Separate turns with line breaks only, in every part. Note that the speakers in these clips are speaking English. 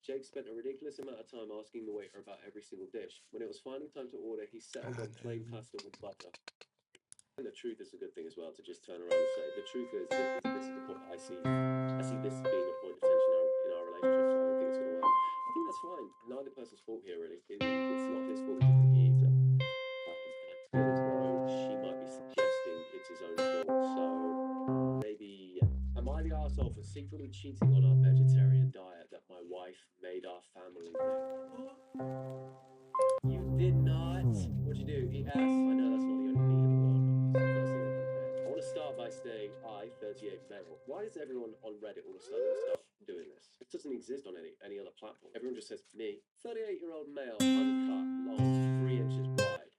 Jake spent a ridiculous amount of time asking the waiter about every single dish. When it was finally time to order, he settled on plain pasta with butter. And the truth is a good thing as well to just turn around and say, the truth is this is the point I see. I see this being a point of tension in our relationship, so I don't think it's going to work. I think that's fine. Neither person's fault here, really. It's not his fault he's a picky eater. And I feel as though she might be suggesting it's his own fault. So maybe, am I the arsehole for secretly cheating on our vegetarian diet that my wife made our family do? You did not. What'd you do? Eat ass? I know that's not the only meat in the world, but it's the first thing that comes to mind. I want to start by saying I, 38 male. Why is everyone on Reddit all of a sudden start doing this? It doesn't exist on any other platform. Everyone just says me, 38-year-old male, uncut, long, 3 inches wide,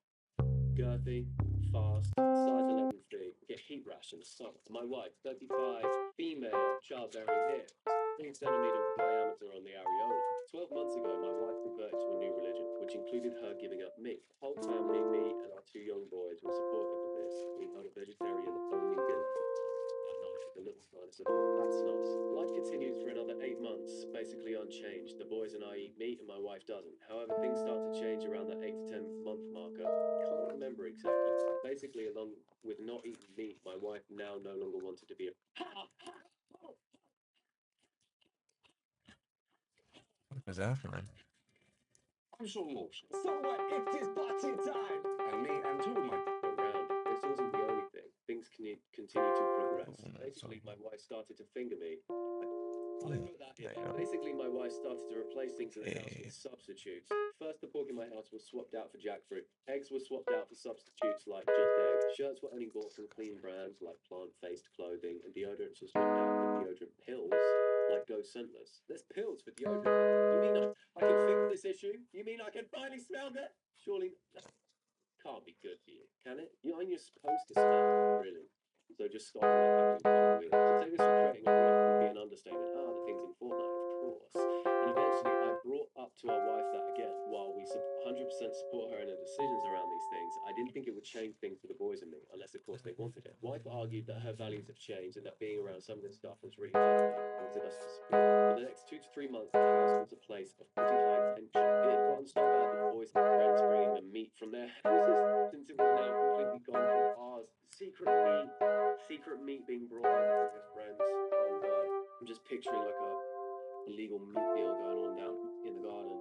girthy, fast, size 11 feet, get heat rash in the summer. My wife, 35, female, childbearing hips, 3 centimeter diameter on the areola. 12 months ago, my wife converted to a new religion, which included her giving up meat. The whole family, me and our 2 young boys, were supportive of this. We held a vegetarian only dinner. A little sign of support. That's nice. Life continues for another 8 months, basically unchanged. The boys and I eat meat, and my wife doesn't. However, things start to change around that 8 to 10 month marker. Can't remember exactly. Basically, along with not eating meat, my wife now no longer wanted to be a.
What is happening?
I'm so emotional. So what? It is party time! And me and two of my
around. This wasn't the only thing. Things continue to progress. Basically, my wife started to finger me. I wrote that in. Basically, my wife started to replace things in the house with substitutes. First, the pork in my house was swapped out for jackfruit. Eggs were swapped out for substitutes like just eggs. Shirts were only bought from clean brands like plant-based clothing, and deodorants were swapped out for deodorant pills like Go Scentless. There's pills for deodorant. You mean I can fix this issue? You mean I can finally smell that? Surely that can't be good for you, can it? You're supposed to smell, really. So just stop that happening. To say this for creating a rift would be an understatement. The things in Fortnite, of course. And eventually I brought up to our wife that again, while we 100% support her in her decisions around these things, I didn't think it would change things for the boys and me, unless of course they wanted it. Wife argued that her values have changed and that being around some of this stuff has really wanted us to support. For the next 2 to 3 months, the house was a place of pretty high tension. It had gotten so bad that the boys and friends bringing them meat from their houses, since it was now completely gone from ours. Secret meat being brought over from his friends. Oh god, I'm just picturing like a illegal meat deal going on down in the garden.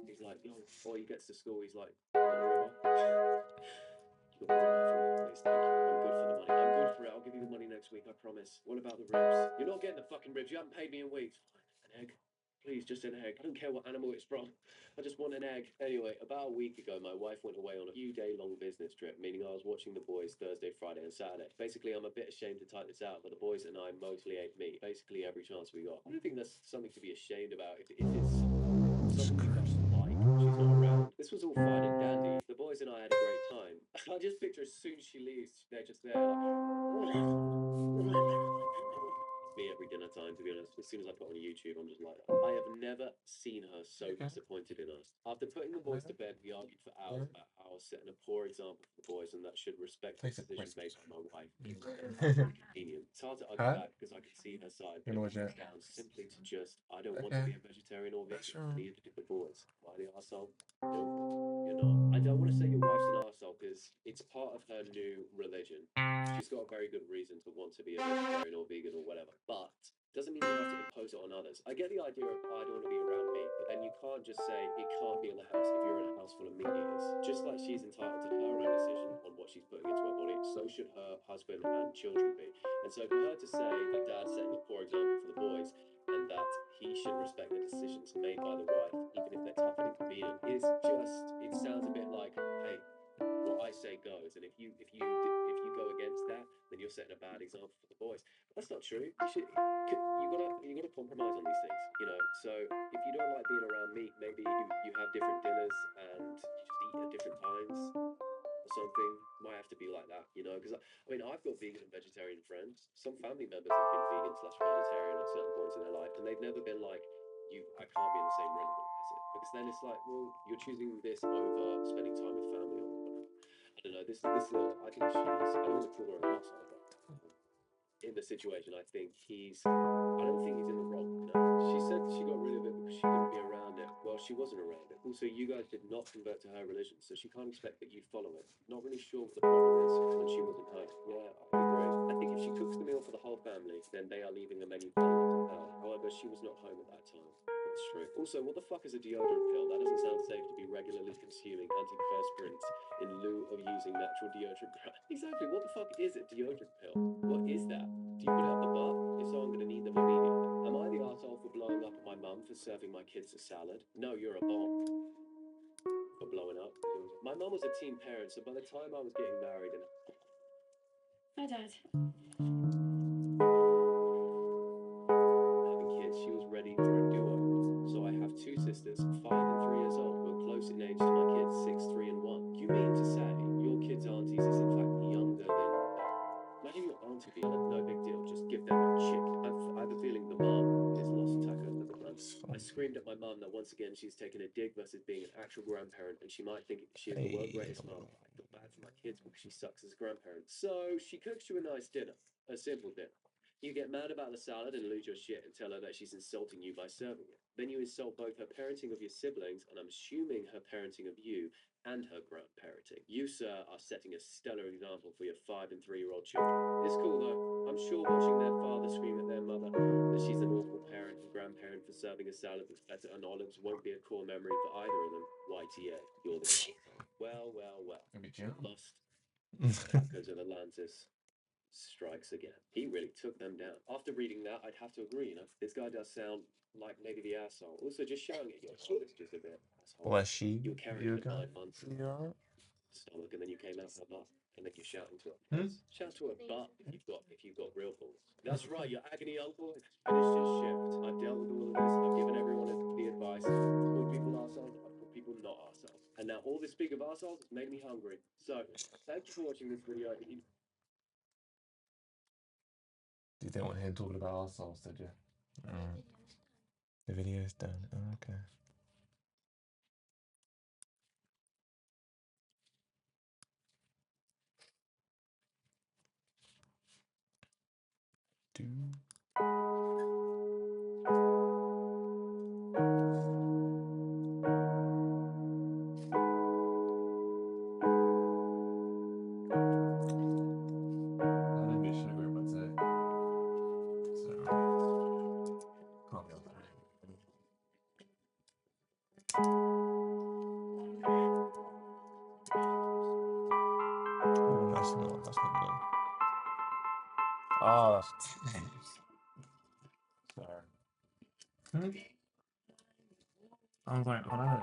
He's like, yo, before he gets to school, he's like, you got the river? You got the river for me, please, thank you. I'm good for the money. I'm good for it. I'll give you the money next week, I promise. What about the ribs? You're not getting the fucking ribs. You haven't paid me in weeks. Fine, an egg. Please, just an egg. I don't care what animal it's from. I just want an egg. Anyway, about a week ago, my wife went away on a few day-long business trip, meaning I was watching the boys Thursday, Friday, and Saturday. Basically, I'm a bit ashamed to type this out, but the boys and I mostly ate meat, basically every chance we got. I don't think that's something to be ashamed about if it's something we both like. She's not around. This was all fine and dandy. The boys and I had a great time. I just picture as soon as she leaves, they're just there. Me every dinner time, to be honest. As soon as I put on YouTube, I'm just like that. I have never seen her so disappointed in us. After putting the boys to bed, we argued for hours about how I was setting a poor example for the boys and that should respect the decisions made by my wife. Convenient. It's hard to argue back because I can see her side, but it down simply to just, I don't want to be a vegetarian or vegan. Neither do the boys. Why the arsehole? No, you're not. I don't want to say your wife's an arsehole because it's part of her new religion. She's got a very good reason to want to be a vegetarian or vegan or whatever, but doesn't mean you have to impose it on others. I get the idea of I don't want to be around meat, but then you can't just say it can't be in the house if you're in a house full of meat eaters. Just like she's entitled to her own decision on what she's putting into her body, so should her husband and children be. And so for her to say that dad's setting a poor example for the boys and that he should respect the decisions made by the wife, even if they're tough and inconvenient, is just, it sounds a bit like, hey, what I say goes, and if you go against that, then you're setting a bad example for the boys. But that's not true. You gotta compromise on these things, you know. So if you don't like being around meat, maybe you have different dinners and you just eat at different times or something. Might have to be like that, you know. Because I mean, I've got vegan and vegetarian friends. Some family members have been vegan slash vegetarian at certain points in their life, and they've never been like, I can't be in the same room as it, because then it's like, well, you're choosing this over spending time with family or whatever. I don't know. I think she's. I don't want to call her an asshole, but in the situation, I don't think he's in the wrong. You know? She said she got rid of it because she couldn't be around she wasn't around it. Also, you guys did not convert to her religion, so she can't expect that you follow it. Not really sure what the problem is when she wasn't home. Yeah, I agree. I think if she cooks the meal for the whole family, then they are leaving the menu planning to her. However, she was not home at that time. That's true. Also, what the fuck is a deodorant pill? That doesn't sound safe to be regularly consuming antiperspirants in lieu of using natural deodorant. Exactly, what the fuck is a deodorant pill? What is that? Do you put it up the butt? If so, I'm gonna need them immediately. Am I the arsehole for blowing up at my mum for serving my kids a salad? No, you're a bomb for blowing up. My mum was a teen parent, so by the time I was getting married and
Hi, Dad.
having kids, she was ready for a do-over. So I have two sisters, 5 and 3 years old, who are close in age to my kids, 6, 3, and 1. You mean to say your kids' aunties is in fact younger than... Imagine your auntie being no big deal, just give them a chicken. I have a feeling the mom is lost tacos at the front. I screamed at my mum that once again she's taken a dig versus being an actual grandparent, and she might think she is the world's greatest mum. I feel bad for my kids because she sucks as a grandparent. So she cooks you a nice dinner, a simple dinner. You get mad about the salad and lose your shit and tell her that she's insulting you by serving it. Then you insult both her parenting of your siblings and I'm assuming her parenting of you and her grandparenting. You, sir, are setting a stellar example for your 5 and 3-year-old children. It's cool though. I'm sure watching their father scream at their mother that she's an awful parent and grandparent for serving a salad that's better than olives won't be a core memory for either of them. YTA, you're the well.
Maybe Jim.
Lost Tacos of Atlantis strikes again. He really took them down. After reading that, I'd have to agree, this guy does sound like maybe the asshole. Also, just showing at your shoulders just a bit. Asshole.
Bless you.
You were carrying
You
for
okay?
9 months.
You alright?
Stomach, and then you came out her butt, and then you're shouting to her.
Hmm?
Shout to her butt if you've got real balls. That's right, your agony uncle. And it's just shift. I've dealt with all of this. I've given everyone the advice. I've called people arseholes. I've called people not arseholes. And now all this speak of arseholes has made me hungry. So thank you for watching this video.
You didn't want him talking about ourselves, did you? The video's done. Oh, okay. I didn't get sugar in my tea. So, can't be on that. Oh, that's not good. Oh, that's... Sorry. I was like, I don't know.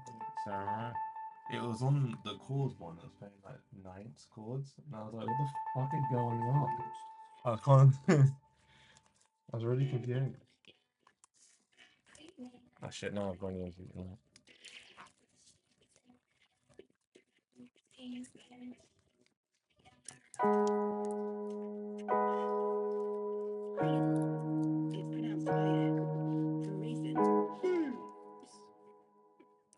It's alright. It was on the chords one that was playing like ninths chords, and I was like, what the fuck is going on? I can't. I was really confused. Oh shit, now I've gone into it.
It's pronounced Wyatt for a reason.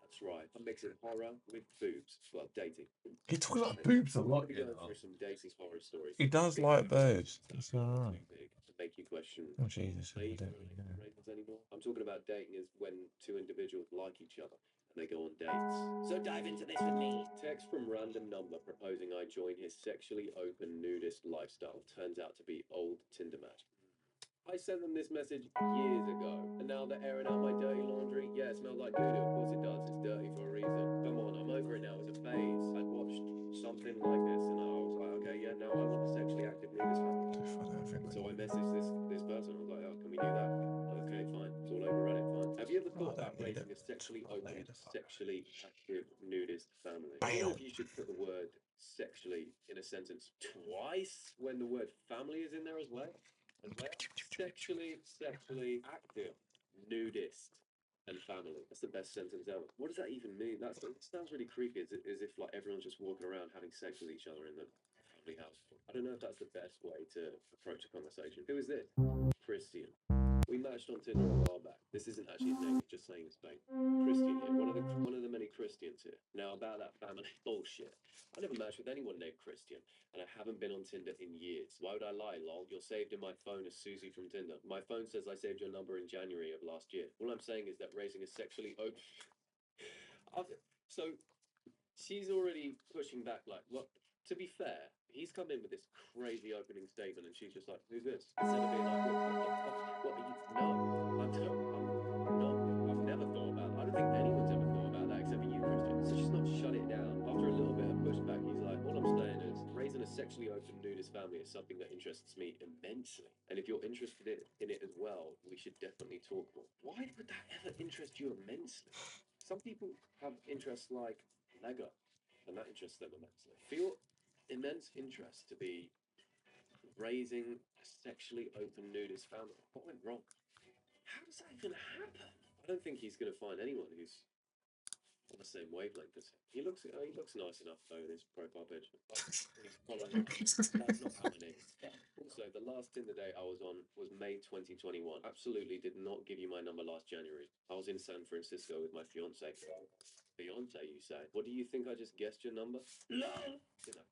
That's right. I'm mixing horror with boobs. Well, dating.
He talks about boobs a lot,
We're
you
going
know.
through some dating horror stories.
He does like boobs. That's alright.
Too big to make you question.
Oh Jesus, I
Are you
don't
really
really know.
arrangements anymore? I'm talking about dating is when two individuals like each other and they go on dates. So dive into this with me. Text from random number proposing I join his sexually open nudist lifestyle. Turns out to be old Tinder match. I sent them this message years ago, and now they're airing out my dirty laundry. Yeah, it smells like doo-doo. Of course it does. It's dirty for a reason. Come on, I'm over it now. It's a phase. I'd watched something like this, and I was like, okay, yeah, now I want a sexually active nudist family. So I messaged this person. I was like, oh, can we do that? Okay, fine. It's all over Reddit. Fine. Have you ever thought about raising a sexually open, sexually active nudist family? I don't know if you should put the word sexually in a sentence twice when the word family is in there as well. Sexually active, nudist, and family. That's the best sentence ever. What does that even mean? That sounds really creepy, as if like everyone's just walking around having sex with each other in the family house. I don't know if that's the best way to approach a conversation. Who is this? Christian. We matched on Tinder a while back. This isn't actually his name, he's just saying his name. Christian here, one of the many Christians here. Now about that family bullshit. I never matched with anyone named Christian, and I haven't been on Tinder in years. Why would I lie, lol? You're saved in my phone as Susie from Tinder. My phone says I saved your number in January of last year. All I'm saying is that raising a sexually open... So she's already pushing back, like, what? To be fair, he's come in with this crazy opening statement, and she's just like, "Who's this?" Instead of being like, "What are you?" No, I've never thought about that. I don't think anyone's ever thought about that except for you, Christian. So she's not shut it down. After a little bit of pushback, he's like, "All I'm saying is, raising a sexually open nudist family is something that interests me immensely. And if you're interested in it as well, we should definitely talk more." Why would that ever interest you immensely? Some people have interests like Lego, and that interests them immensely. For your immense interest to be raising a sexually open nudist family, what went wrong? How does that even happen? I don't think he's going to find anyone who's on the same wavelength as him. He looks nice enough though in his profile picture. That's not how my name is. Also, the last Tinder date I was on was May 2021. Absolutely did not give you my number last January. I was in San Francisco with my fiance. Fiance, you say? What do you think? I just guessed your number? No. Really?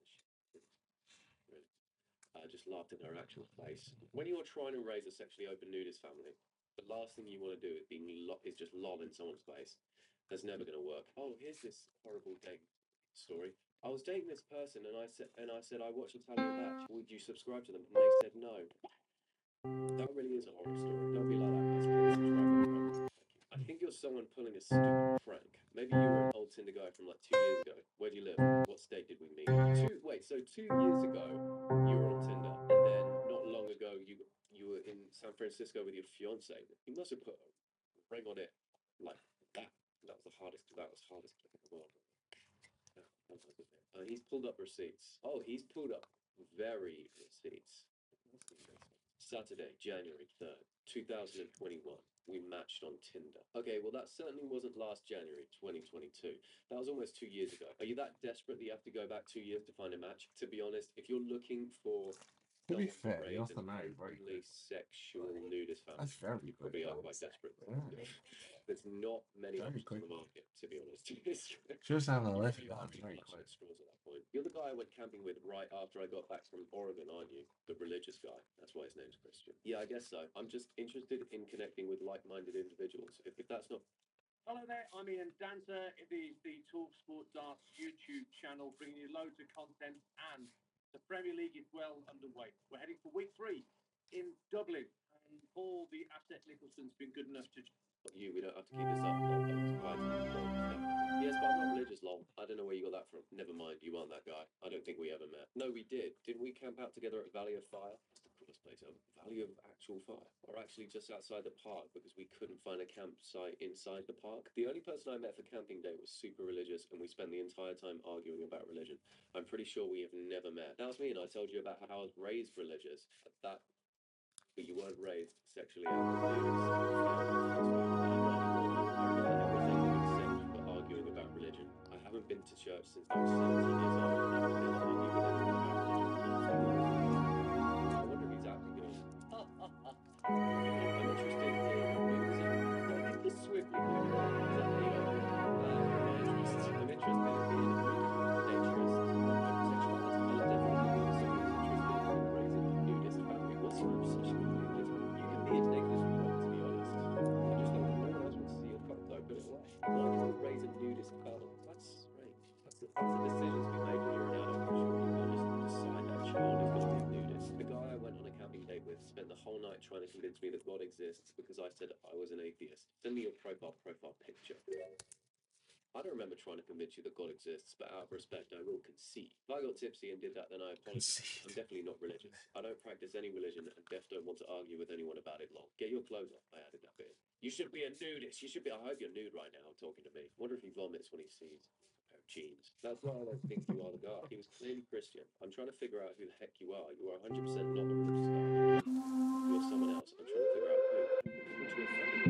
I just laughed in her actual face. When you're trying to raise a sexually open nudist family, the last thing you want to do is just lol in someone's face. That's never going to work. Oh, here's this horrible date story. I was dating this person, and I said I watched Italian Batch. Would you subscribe to them? And they said no. That really is a horror story. Don't be like that, guys. Please subscribe. I think you're someone pulling a stupid prank. Maybe you were an old Tinder guy from like 2 years ago. Where do you live? What state did we meet? 2 years ago you were on Tinder, and then not long ago you were in San Francisco with your fiance. You must have put a ring on it like that. That was hardest click in the world. He's pulled up receipts. Oh, he's pulled up very receipts. Saturday, January 3rd, 2021. We matched on Tinder. Okay, well, that certainly wasn't last January 2022. That was almost 2 years ago. Are you that desperate that you have to go back 2 years to find a match? To be honest, if you're looking for
To be
someone to
fair, you
raise
have to
an
marry very
openly sexual nudist family,
That's very
you
quick.
probably are quite desperate.
Yeah.
There's not many
Very
options on
quick.
the market, to be honest.
Just having a
You
life
really
that
are
is very
clutching
quick.
at straws at that point. You're the guy I went camping with right after I got back from Oregon, aren't you? The religious guy. That's why his name's Christian. Yeah, I guess so. I'm just interested in connecting with like-minded individuals. If that's not...
Hello there, I'm Ian Dancer. It is the TalkSport Darts YouTube channel, bringing you loads of content, and the Premier League is well underway. We're heading for week 3 in Dublin, and Paul the Asset Nicholson's been good enough to...
We don't have to keep this up. Yes, but I'm not religious, lol. I don't know where you got that from. Never mind, you aren't that guy. I don't think we ever met. No, we did. Didn't we camp out together at Valley of Fire? That's the coolest place ever. Valley of actual fire. Or actually just outside the park, because we couldn't find a campsite inside the park. The only person I met for camping day was super religious, and we spent the entire time arguing about religion. I'm pretty sure we have never met. That was me, and I told you about how I was raised religious. But you weren't raised sexually. I remember everything except for arguing about religion. I haven't been to church since I was 17 years old, and I would never argue with anyone about religion. I wonder if he's actually going to... I'm interested in... I think this Swiftly I'm interested in being a naturist, What's your obsession with nudism? You can be as naked as you want, to be honest. I just don't want no one else wants to see your cock, though. Put it away. Why did you raise a nudist family? That's strange. That's the decisions we make when you're an adult. Surely you can't just decide that child is going to be a nudist. The guy I went on a camping date with spent the whole night trying to convince me that God exists because I said I was an atheist. Send me your profile picture. I don't remember trying to convince you that God exists, but out of respect, I will concede. If I got tipsy and did that, then I apologize. I'm definitely not religious. I don't practice any religion and def don't want to argue with anyone about it long. Get your clothes off. I added that bit. You should be a nudist. You should be. I hope you're nude right now talking to me. Wonder if he vomits when he sees a pair of jeans. That's why I don't think you are the guy. He was clearly Christian. I'm trying to figure out who the heck you are. You are 100% not the religious guy. You're someone else. I'm trying to figure out who.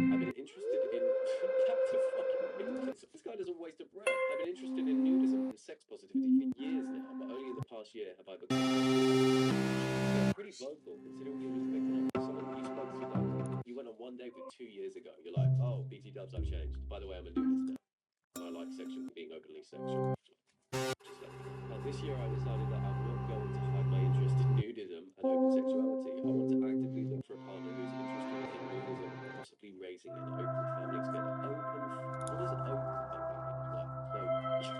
I've been interested in... That's a fucking ridiculous. This guy doesn't waste a breath. I've been interested in nudism and sex positivity for years now, but only in the past year have I become... Pretty vocal, considering you're just picking up someone you spoke to, though. You went on one years ago, you're like, oh, BT dubs, I've changed. By the way, I'm a nudist now. I like being openly sexual. Just let me know. Now, this year I decided that I'm not going to hide my interest in nudism and open sexuality. I want to actively look for a partner who's interested in nudism, possibly raising an open family together. What does open family mean? Like,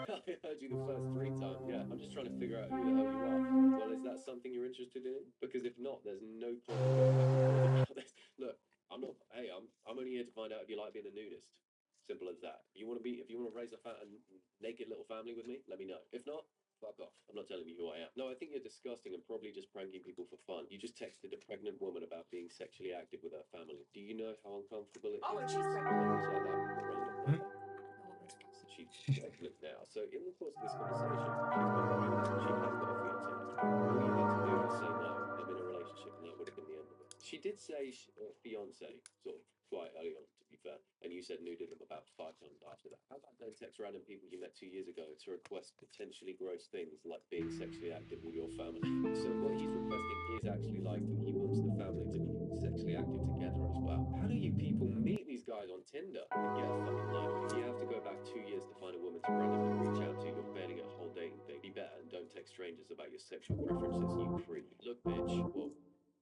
no, I heard you the first 3 times. Yeah, I'm just trying to figure out who the hell you are. Well, is that something you're interested in? Because if not, there's no point in going back and forth about this. Look, I'm not. Hey, I'm only here to find out if you like being a nudist. Simple as that. If you want to raise a naked little family with me, let me know. If not, fuck off. I'm not telling you who I am. No, I think you're disgusting and probably just pranking people for fun. You just texted a pregnant woman about being sexually active with her family. Do you know how uncomfortable it is?
Oh, and she's
Like that, random number. So she's pregnant now. So in the course of this conversation, she's been pregnant. She has got a fiance now. All you need to do is say no. I'm in a relationship, and that would have been the end of it. She did say fiance sort of quite early on, to be fair, and you said nudism about 5 times after that. How about don't text random people you met 2 years ago to request potentially gross things like being sexually active with your family? So what he's requesting is actually like he wants the family to be sexually active together as well. How do you people meet these guys on Tinder and get a fucking life? If you have to go back 2 years to find a woman to randomly reach out to, you're failing at a whole dating thing. Be better and don't text strangers about your sexual preferences, you creep. Look, bitch, whoa.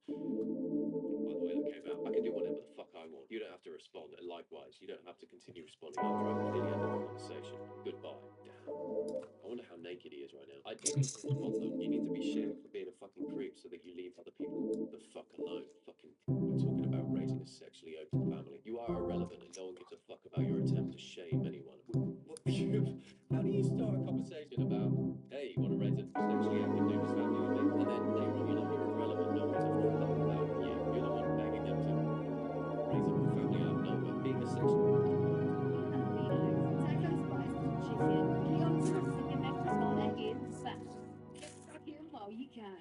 By the way that came out, I can do whatever the fuck I want. You don't have to respond, and likewise, you don't have to continue responding after I've completely ended the conversation. Goodbye. Damn. I wonder how naked he is right now. I do need to respond though. You need to be shamed for being a fucking creep so that you leave other people the fuck alone. Fucking, we're talking about raising a sexually open family. You are irrelevant and no one gives a fuck about your attempt to shame anyone. How do you start a conversation about, hey, you want to raise a sexually active nudist family with me? And then later on you're like, you're irrelevant. No one gives a fuck about you. You're the one begging them to raise a family out of nowhere. Being a sexual...
Take those spices, chicken, put it on toast and your mattress on that in back. Get stuck in while you can.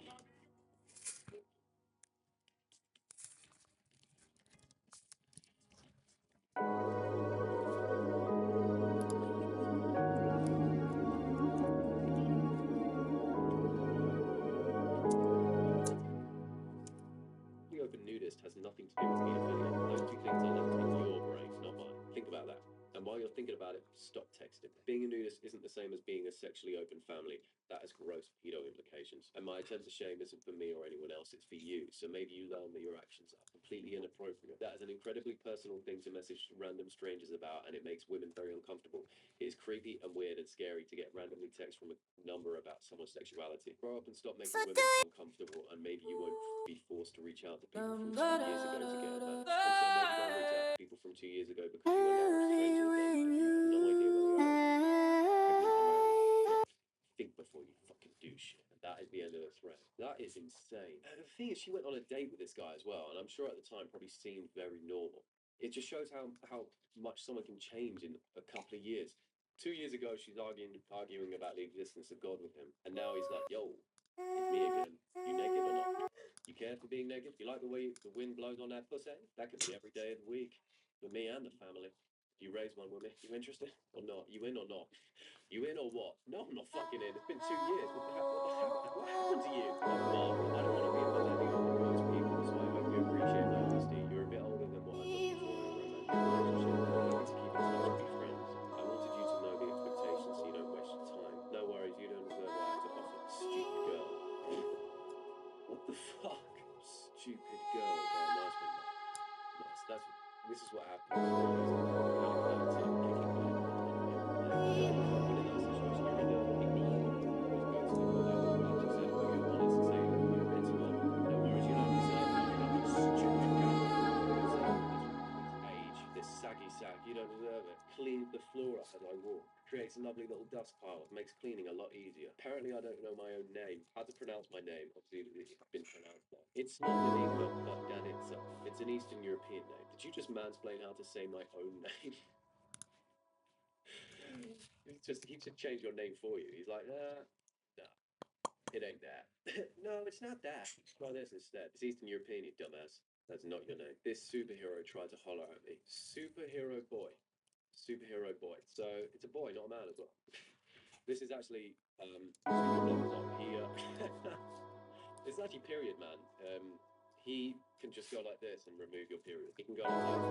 The open nudist has nothing to do with pedophilia. Those 2 things are linked in your brain, not mine. Think about that. And while you're thinking about it, stop texting. Being a nudist isn't the same as being a sexually open family. That has gross pedo implications. And my attempt to shame isn't for me or anyone else, it's for you. So maybe you learn that your actions are completely inappropriate. That is an incredibly personal thing to message random strangers about, and it makes women very uncomfortable. It is creepy and weird and scary to get randomly text from a number about someone's sexuality. Grow up and stop making women uncomfortable, and maybe you won't be forced to reach out to people from 2 years ago to get a match. Also, maybe don't reach out to people from 2 years ago because you are now a stranger with them and you have no idea where they are. Think before you fucking do shit. And that is the end of the thread. That is insane. And the thing is, she went on a date with this guy as well, and I'm sure at the time probably seemed very normal. It just shows how much someone can change in a couple of years. 2 years ago, she's arguing about the existence of God with him, and now he's like, yo, it's me again. You naked or not? You care for being naked? You like the way the wind blows on that pussy? That could be every day of the week. For me and the family. You raise one with me. You interested or not? You in or not? You in or what? No, I'm not fucking in. It's been 2 years. What happened to you? Oh, Mark, I don't want to be a millennial with most people, so I hope you appreciate my honesty. You're a bit older than what I'm looking for in a romantic relationship. I'm happy to keep in touch and be friends. I wanted you to know the expectations so you don't waste your time. No worries, you don't deserve what I have to offer. Stupid girl. What the fuck? Stupid girl. Oh, nice one, Mark. Nice. This is what happens. You don't deserve it. Cleans the floor up as I walk. Creates a lovely little dust pile. Makes cleaning a lot easier. Apparently I don't know my own name. How to pronounce my name? Obviously it's been pronounced there. It's not Lilica, but Danitza. It's an Eastern European name. Did you just mansplain how to say my own name? He should change your name for you. He's like, no, it ain't that. No, it's not that. Try this instead. It's Eastern European, you dumbass. That's not your name. This superhero tried to holler at me. Superhero boy. Superhero boy. So it's a boy, not a man as well. This is actually it's actually period man. He can just go like this and remove your period. He can go like that.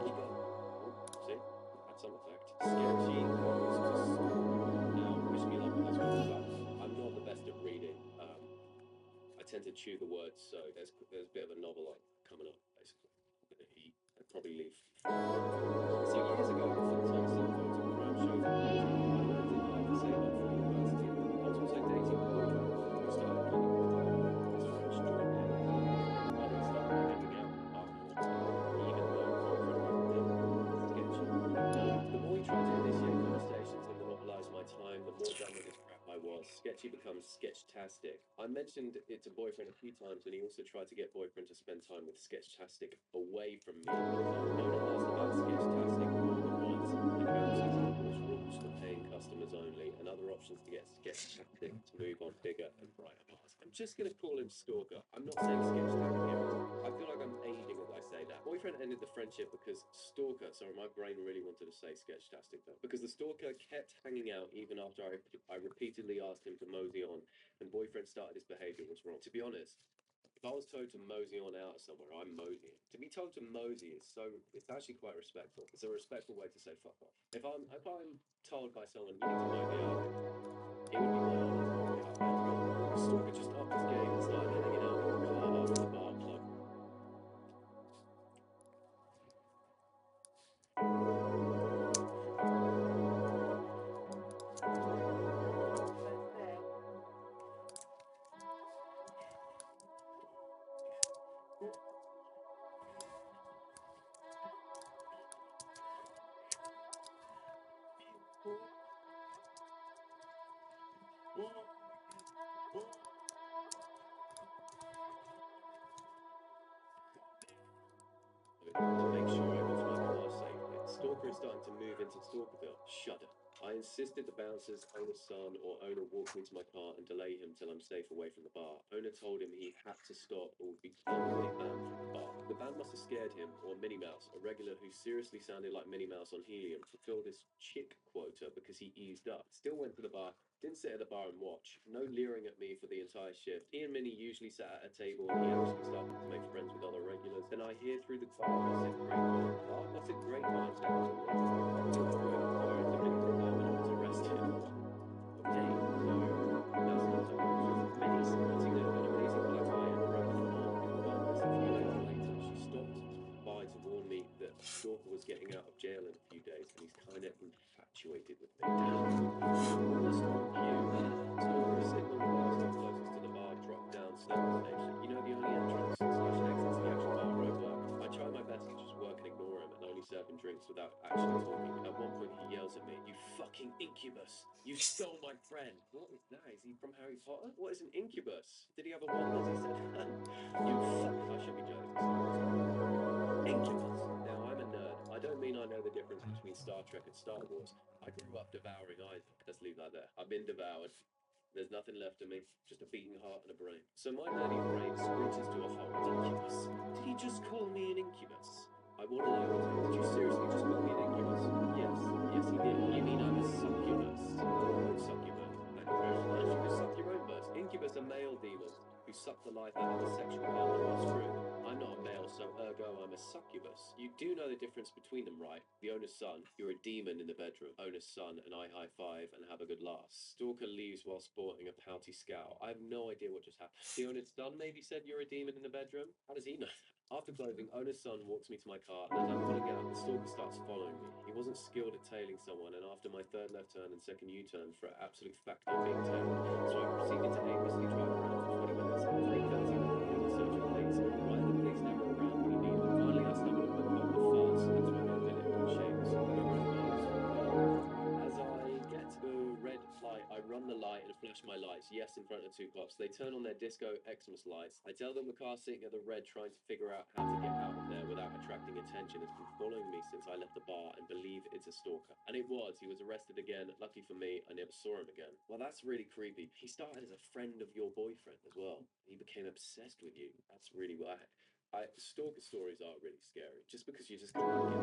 He can. Oh, see? Had some effect. Sketchy goes to school. Now, wish me luck with this one. I'm not the best at reading. I tend to chew the words, so there's a bit of a novel coming up, basically. I'm going to eat and probably leave. So years ago, the full-time sync program showed me I learned in half the same for university. I was also dating a boy who started calling me French during the started hanging out in the bar more, even though boyfriend sketchy. The more we tried to initiate conversations and monopolize my time, the more done with this crap I was. Sketchy becomes sketchtastic. I mentioned it to boyfriend a few times, and he also tried to get boyfriend to spend time with sketchtastic away from me. Mona asked about sketchtastic more than once. Accounts rules for paying customers only, and other options to get sketchtastic to move on bigger and brighter bars. I'm just gonna call him Stalker. I'm not saying sketchtastic here. I feel like I'm aiding as I say that. Boyfriend ended the friendship because Stalker, sorry, my brain really wanted to say sketchtastic though, because the Stalker kept hanging out even after I repeatedly asked him to mosey on, and boyfriend started his behavior was wrong. To be honest, if I was told to mosey on out of somewhere, I'm moseying. To be told to mosey is it's actually quite respectful. It's a respectful way to say fuck off. If I'm told by someone you need to mosey out, it would be my honor to mosey out. The Stalker just upped his game and started hanging out in the car after the bar club. To make sure I got to my car safely. Stalker is starting to move into Stalkerville. Shudder. I insisted the bouncers, owner's son, or owner walk me to my car and delay him till I'm safe away from the bar. Owner told him he had to stop or would be permanently banned from the bar. The band must have scared him, or Minnie Mouse, a regular who seriously sounded like Minnie Mouse on helium, fulfilled his chick quota because he eased up. Still went to the bar. Didn't sit at the bar and watch. No leering at me for the entire shift. He and Minnie usually sat at a table and he actually started to make friends with other regulars. Then I hear through the car, what's it great minds now? Was arrested. Okay, so that's not so much. Minnie sporting an amazing black eye and a rabbit form. A few days later, she stopped by to warn me that Stalker was getting out of jail in a few days and he's kind of infatuated with me. The Stalker is sitting on the bar stool closest to the bar, dropped down service station. You know the only entrance / exit to the actual bar roadwork? I try my best to just work and ignore him and only serve him drinks without actually talking. At one point he yells at me, "You fucking incubus! You stole my friend!" What is that? Is he from Harry Potter? What is an incubus? Did he have a wand as he said, "You fuck..." I should be jealous. Incubus. Now I'm a nerd. I don't mean I know the difference between Star Trek and Star Wars. I grew up devouring Isaac. Let's leave that there. I've been devoured. There's nothing left of me, just a beating heart and a brain. So my nerdy brain screeches to a halt. Incubus. Did he just call me an incubus? I want to know. Did you seriously just call me an incubus? Yes. Yes, he did. You mean I'm a succubus? Succubus. Actually, just suck your own verse. Incubus are male demons who suck the life out of the sexual partner while screwing them. I'm not a male, so ergo I'm a succubus. You do know the difference between them, right? The owner's son, you're a demon in the bedroom. Owner's son and I high five and have a good laugh. Stalker leaves while sporting a pouty scowl. I have no idea what just happened. The owner's son maybe said you're a demon in the bedroom? How does he know that? After closing, owner's son walks me to my car, and as I'm pulling out, the stalker starts following me. He wasn't skilled at tailing someone, and after my third left turn and second U-turn for absolute fact I'm being tailed, so I proceeded to aimlessly drive around for 20 minutes at 3:30 in the morning in search of police. Why are the police never around when you need them? Finally, I stumbled upon the fast. That's when I did it. Shames. As I get to the red light, I run the light and flash my lights. Yes, in front of two cops. They turn on their disco Xmas lights. I tell them the car sitting at the red trying to figure out how to get out of there without attracting attention has been following me since I left the bar and believe it's a stalker. And it was. He was arrested again. Lucky for me, I never saw him again. Well, that's really creepy. He started as a friend of your boyfriend as well. He became obsessed with you. That's really whack. Stalker stories are really scary. Just because you just can't get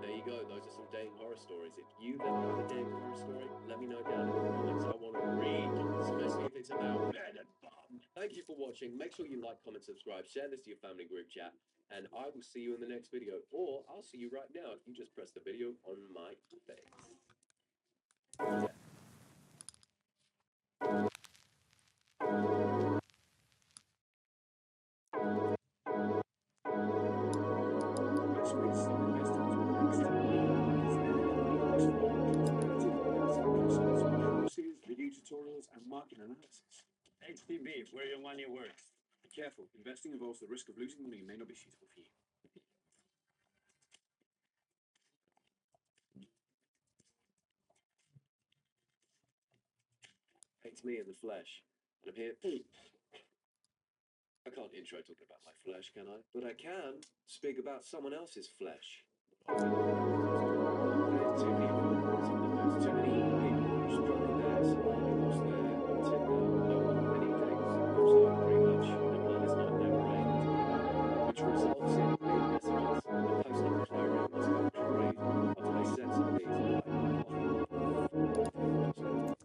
There you go. Those are some dang horror stories. If you've ever heard a dang horror story, let me know down in the comments. I want to read, especially if it's about men and Thank you for watching. Make sure you like, comment, subscribe, share this to your family group chat, and I will see you in the next video. Or I'll see you right now if you just press the video on my face.
Video tutorials and market analysis.
HTB, where your money works.
Be careful. Investing involves the risk of losing money and may not be suitable for you.
It's me in the flesh, and I'm here. I can't intro talking about my flesh, can I? But I can speak about someone else's flesh. There's too many people struggling their survivals, their Tinder, many things. So pretty much the blood is not in their brain, which results in weird messages. The post-op flare must go crazy after they send some of these.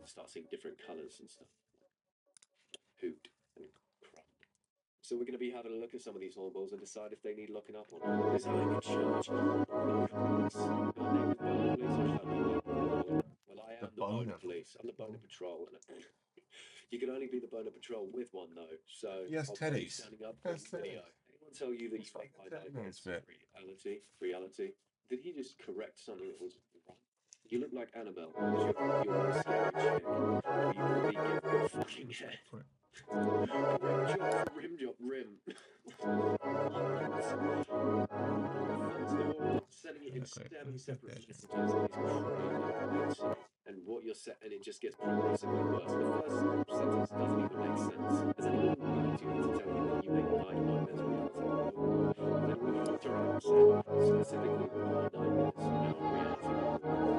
Start seeing different colours and stuff. Hoot and crap. So we're going to be having a look at some of these hornballs and decide if they need locking up or not. Because I'm in charge. My name is Boner Police, or shall I not? Well, I am the Boner Police. I'm the Boner Patrol. And you can only be the Boner Patrol with one, though. So
Yes,
I'll be
Teddy's.
standing up
Yes,
in video. Anyone tell you that you can't find out
Teddy's bit.
reality? Did he just correct something that was wrong? You look like Annabelle because you're a scary chick. But you really give good fucking head. Rim job. Sending it in 7 separate messages. And what you're set, and it just gets progressively worse. The first sentence doesn't even make sense. Has anyone been to you to tell you that you make nightmares reality? Has anyone walked around and said specifically my nightmares now reality?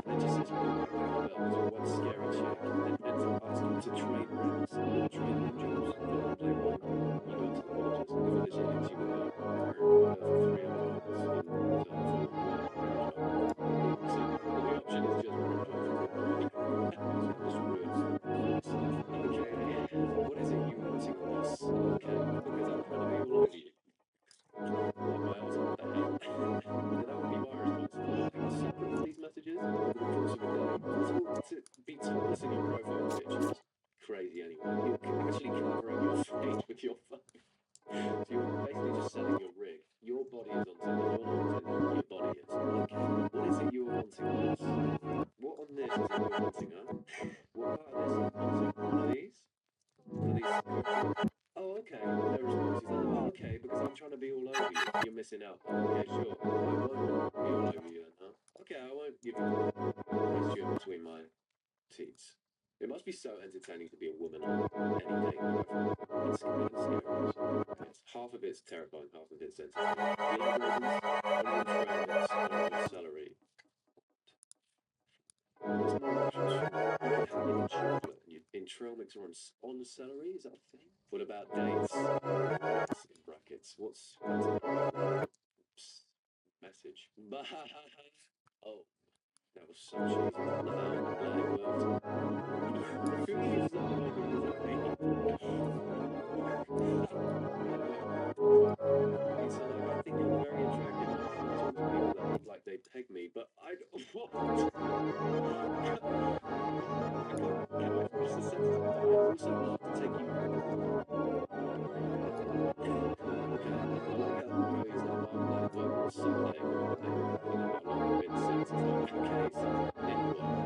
And it just says you look like Annabelle because you're one scary chick, and to ask you to train rims, train rim jobs, play one. You go to the villages, the villager hits you with a for 3 hours in the option is just rim job for rim Okay, what is it you wanting on this? Okay, because I'm trying to be all over you. Like my ass, what the hell? Then that would be my responsibility. How separate are these messages over the course of a day? First of all, to be topless in your profile picture is crazy anyway. You're actually covering your face with your phone. So you're basically just selling your rig. Your body is on Tinder, you're not on Tinder, your body is. Okay, what is it you're wanting on this? What on this is it you're wanting, huh? What part of this is wanting? One of these? One of these? Oh, okay. No response. He's like, oh, okay, because I'm trying to be all over you. You're missing out. Oh, okay, sure. I won't be all over you then, huh? Okay, I won't give you rest you in between my teats. It must be so entertaining to be a woman on any dating profile. It's scary. It's half of it's terrifying, half of it's entertaining. You like raisins? Onion trail mix, onion celery. There's more options. You can have it in chocolate. In trail mix or on celery? Is that a thing? What about dates? That's in brackets. What's message? Oh. That was so cheesy. No, I'm glad it worked. Who uses that word because of me? It's like, I think you're very attractive. I talk to people that look like they peg me, but I don't. What? Can I finish the sentence? But I'd also love to take you. Okay. I like how Chloe's like, I'm glad it worked on Sunday. Okay, so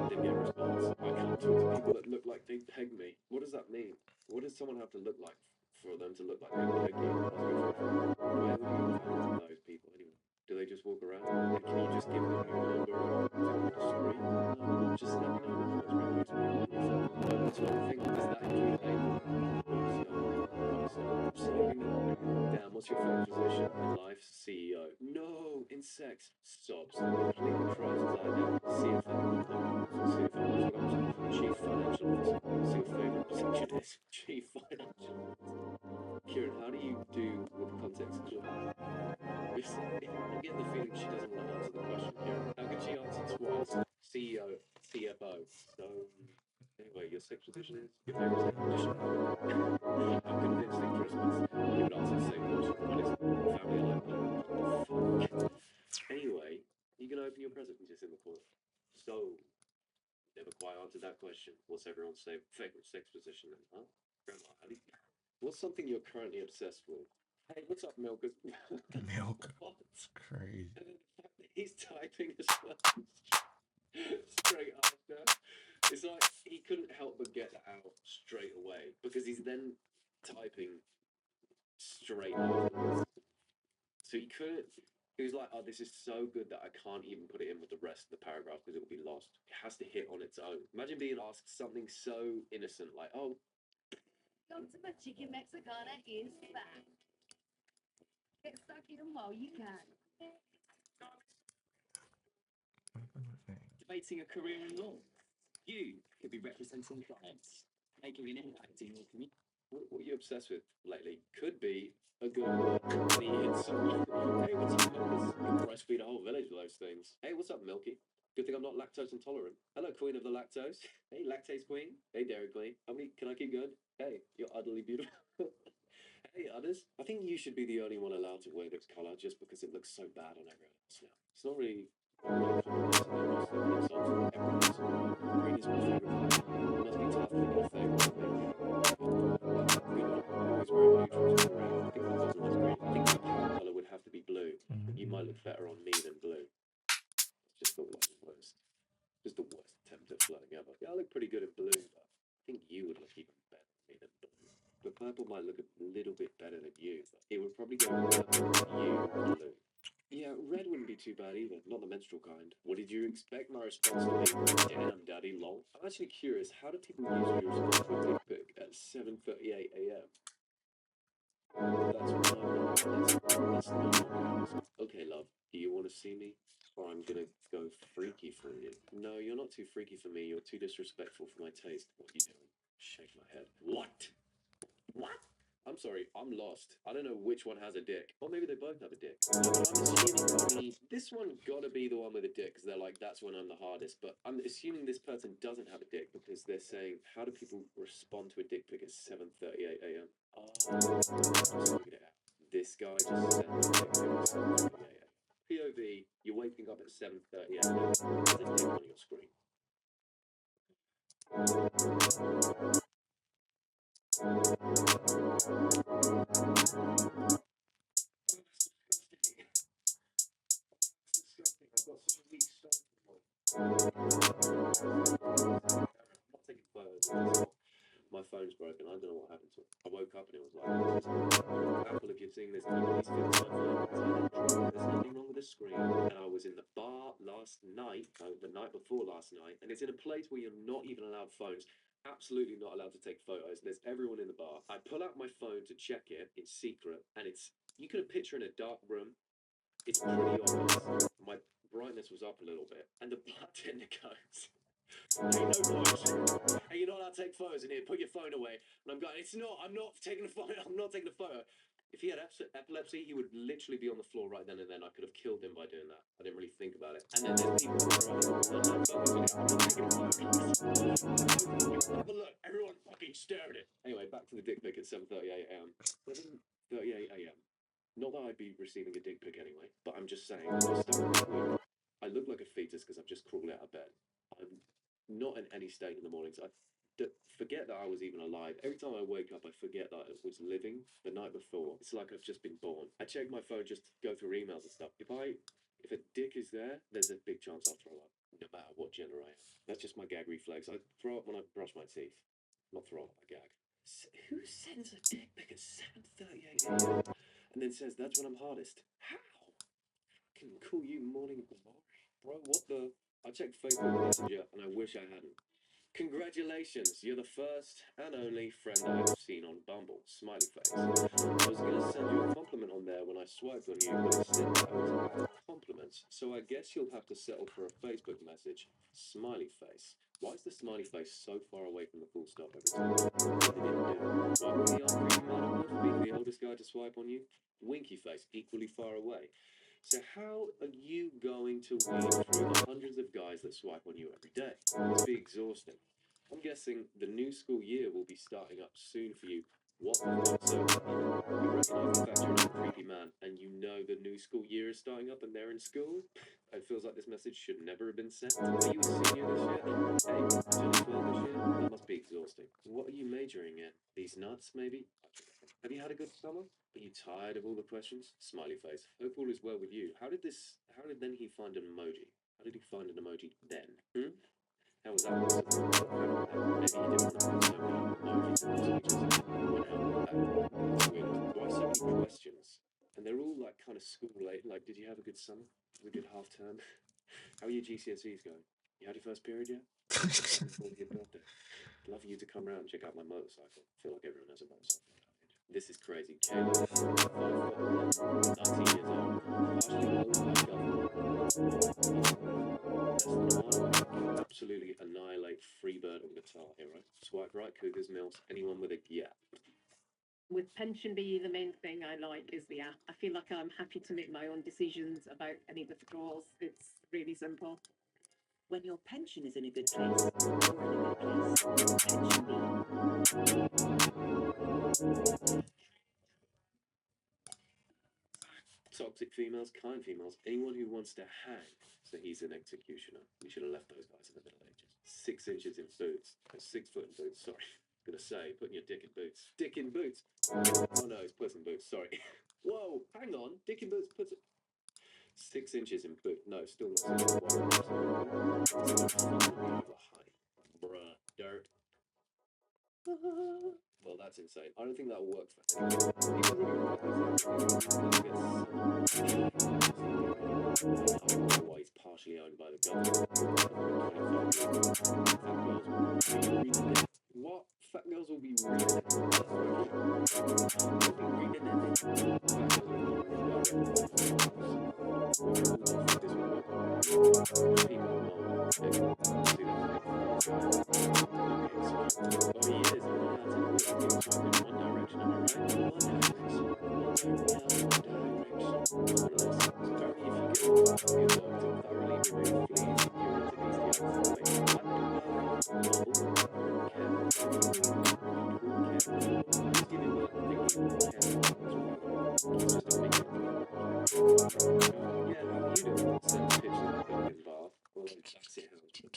didn't get a response. I can't talk to people that look like they peg me. What does that mean? What does someone have to look like for them to look like they peg you? Where would you find those people anyway? Do they just walk around? And can you just give them your number or disagree? No, just let me know what's wrong with you. What's one thing is that injury painful? Damn, what's your favorite position in life? CEO. No, in sex. Sobs. Completely cries his eye down. CFO. CFO. That's what I'm saying. Chief Financial Officer. What's your favorite position is? Chief Financial Officer. Kieran, how do you do with context clues? I'm getting the feeling she doesn't want to answer the question, Kieran. How can she answer twice? CEO, CFO. So Anyway, your sex position is your favorite sex position. I'm convinced that Christmas you would answer the same question. What is family like? Fuck. Anyway, you can open your present just in the corner. So, never quite answered that question. What's everyone's favorite sex position then, huh? Grandma, what's something you're currently obsessed with? Hey, what's up, Milk?
Milk.
What?
Crazy.
And then the fact that he's typing as well. Straight after. It's like he couldn't help but get that out straight away because he's then typing straight afterwards. So he couldn't. He was like, "Oh, this is so good that I can't even put it in with the rest of the paragraph because it will be lost. It has to hit on its own." Imagine being asked something so innocent like, "Oh,
Ultimate chicken Mexicana is back. Get stuck in while you can.
Debating a career in law. You could be representing clients, making an impact in your community.
what are you obsessed with lately? Could be a good work." And he hits someone. "Hey, what's up, Milky? You can breastfeed a whole village with those things. Hey, what's up, Milky? Good thing I'm not lactose intolerant. Hello, Queen of the Lactose. Hey, Lactase Queen. Hey, Dairy Queen. How many? Can I keep going? Hey, you're utterly beautiful." Hey, others. I think you should be the only one allowed to wear this color just because it looks so bad on everyone else now. It's not really. Green is my favorite color. It must be tough to get a favorite. Always wearing neutrals and red. I think my husband was green. I think my power color would have to be blue. You might look better on me than blue. It's just the worst. Just the worst attempt at flirting ever. Yeah, I look pretty good in blue, but I think you would look even better than me than blue. But purple might look a little bit better than you, but it would probably go purple, you, blue. Yeah, red wouldn't be too bad either, not the menstrual kind. What did you expect my response to be? Damn, daddy, lol. I'm actually curious, how do people usually respond to a dick pic at 7:38 a.m.? That's not. Okay, love, do you want to see me? Or I'm gonna go freaky for you. No, you're not too freaky for me, you're too disrespectful for my taste. What are you doing? Shake my head. What? What? I'm sorry, I'm lost. I don't know which one has a dick. Or maybe they both have a dick. No, but I'm assuming this one gotta be the one with a dick, because they're like, that's when I'm the hardest. But I'm assuming this person doesn't have a dick because they're saying, how do people respond to a dick pic at 7:38 a.m.? Oh, I'm figured it out. This guy just sent a dick pic at 7:38 a.m. POV, you're waking up at 7:38 a.m. There's a dick on your screen. Disgusting. I've got such a weak stomach. I'm not taking photos. My phone's broken. I don't know what happened to it. I woke up and it was like, Apple, if you're seeing this, can you please fix my phone? Because I didn't drop it. There's nothing wrong with the screen. And I was in the bar last night, the night before last night, and it's in a place where you're not even allowed phones. Absolutely not allowed to take photos. There's everyone in the bar. I pull out my phone to check it in secret, and you could have picture in a dark room. It's pretty obvious. My brightness was up a little bit, and the bartender goes, "Hey, no photos. Hey, you're not allowed to take photos in here. Put your phone away." And I'm going, I'm not taking a photo. I'm not taking a photo. If he had epilepsy, he would literally be on the floor right then and then. I could have killed him by doing that. I didn't really think about it. And then there's people who are like, "I'm not taking a photo." But look, everyone fucking stared at it. Anyway, back to the dick pic at 7:38 a.m. 7:38 a.m. Not that I'd be receiving a dick pic anyway, but I'm just saying, my stomach is weak. I look like a fetus because I've just crawled out of bed. I'm not in any state in the mornings. I forget that I was even alive. Every time I wake up, I forget that I was living the night before. It's like I've just been born. I check my phone just to go through emails and stuff. If a dick is there, there's a big chance I'll throw up, no matter what gender I am. That's just my gag reflex. I throw up when I brush my teeth. Not throw up, I gag. Who sends a dick pic at 7:38 a.m. and then says that's when I'm hardest? How? Fucking call you morning glory. Bro, what the? I checked Facebook Messenger and I wish I hadn't. Congratulations, you're the first and only friend I've seen on Bumble. Smiley face. I was gonna send you a compliment on there when I swiped on you, but instead I was out of compliments. So I guess you'll have to settle for a Facebook message. Smiley face. Why is the smiley face so far away from the full stop every time? What did it do? Why were the answer mad at for being the oldest guy to swipe on you? Winky face, equally far away. So how are you going to weed through the hundreds of guys that swipe on you every day? It must be exhausting. I'm guessing the new school year will be starting up soon for you. What the fuck? So, you recognise the fact you're not a creepy man, and you know the new school year is starting up and they're in school? It feels like this message should never have been sent. Are you a senior this year? Hey, Johnny 12 this year? That must be exhausting. What are you majoring in? These nuts, maybe? Have you had a good summer? Are you tired of all the questions? Smiley face. Hope all is well with you. How did then he find an emoji? How did he find an emoji then? How was that possible? Maybe he didn't want to put so many emojis in this, he just went out with that. It's weird. Why so many questions? And they're all like kind of school-related. Like, did you have a good summer? Have a good half term? How are your GCSEs going? You had your first period yet? Before your birthday. I'd love for you to come around and check out my motorcycle. I feel like everyone has a motorcycle. This is crazy. Caleb, 5'11", 19 years old, partially owned by government. Less than a mile away. Absolutely annihilate Freebird on guitar hero. Swipe right, Cougars, Mills, anyone with a yeah.
With pension being the main thing I like is the app. I feel like I'm happy to make my own decisions about any withdrawals. It's really simple.
When your pension is in a good place, you're in a good place. Pension
Toxic females, kind females, anyone who wants to hang. So he's an executioner. We should have left those guys in the Middle Ages. 6 inches in boots. 6 foot in boots, sorry. Gonna say, putting your dick in boots. Dick in boots. Oh no, it's Puss in Boots, sorry. Whoa, hang on. Dick in boots, puts it. 6 inches in boot. No, still not 6 inches. Bruh, dirt. Well, that's insane. I don't think that'll work for anyone. I don't know why he's partially owned by the government. What? Fat girls will be reading it.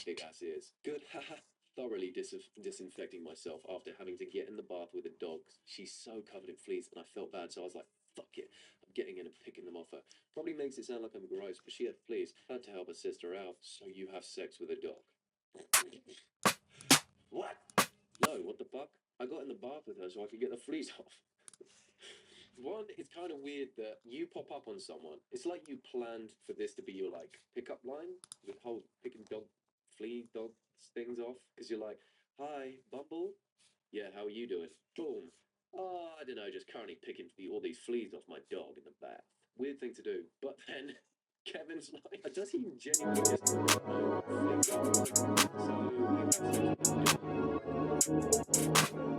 Big ass ears. Good, haha. Thoroughly disinfecting myself after having to get in the bath with the dogs. She's so covered in fleas, and I felt bad, so I was like, fuck it. I'm getting in and picking them off her. Probably makes it sound like I'm gross, but she had fleas. Had to help her sister out. So you have sex with a dog. What? No, what the fuck? I got in the bath with her so I could get the fleas off. One, it's kind of weird that you pop up on someone. It's like you planned for this to be your, like, pickup line with whole picking flea dog things off. Because you're like, hi, Bumble? Yeah, how are you doing? Boom. Oh, I don't know, just currently picking all these fleas off my dog in the bath. Weird thing to do. But then Kevin's like, does he genuinely just not know what fleas are? So you have sex with a dog.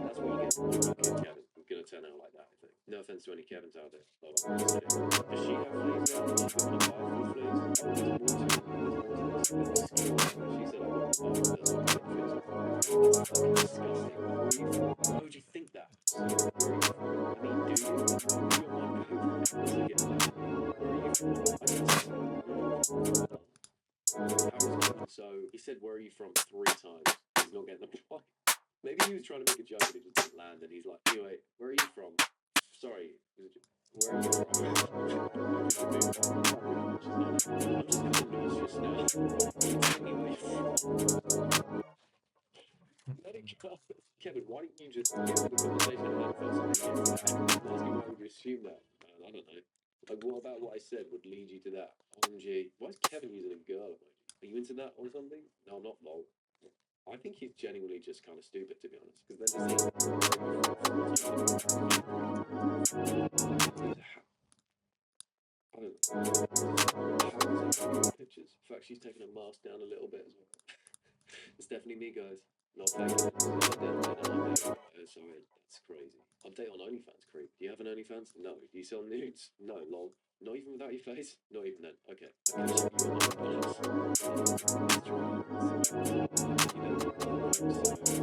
That's what you get from your kid, Kevin. I'm gonna turn out like that, I think. No offense to any Kevins out there. Does she have fleas now? Does she go in a bath with fleas? Oh, there's more to it. There's more to this skill. She said, I got a bath with her, so I can get fleas off. It's fucking disgusting. Why would you think that? I mean, do you? Where do your mind go? Where are you from? I guess. How is Kevin? So he said, where are you from 3 times. He's not getting the point. Maybe he was trying to make a joke and it just didn't land, and he's like, anyway, where are you from? Sorry, where are you from? I'm just kind of nauseous now. Anyway, let it go. Kevin, why don't you just get the conversation at hand first and then get to that? I'm asking why would you assume that? I don't know. Like, what about what I said would lead you to that? OMG. Why is Kevin using a girl emoji? Are you into that or something? No, I'm not, lol. I think he's genuinely just kind of stupid, to be honest. Because then I don't know. How is that pictures? In fact, she's taking her mask down a little bit as well. It's definitely me, guys. Not faking it. Sorry, that's crazy. Update on OnlyFans, creep. Do you have an OnlyFans? No. Do you sell nudes? No, lol. Not even without your face? Not even then. Okay. Okay,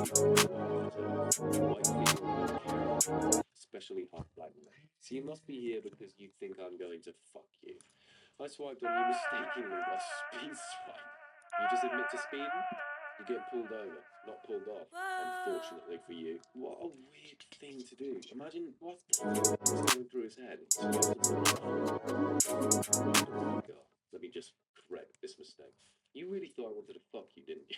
White people don't care, especially hot black men. So you must be here because you think I'm going to fuck you. I swiped on you mistakenly by speed swipe. You just admit to speeding? You get pulled over, not pulled off. Unfortunately for you. What a weird thing to do. Imagine what's going through his head. Let me just correct this mistake. You really thought I wanted to fuck you, didn't you?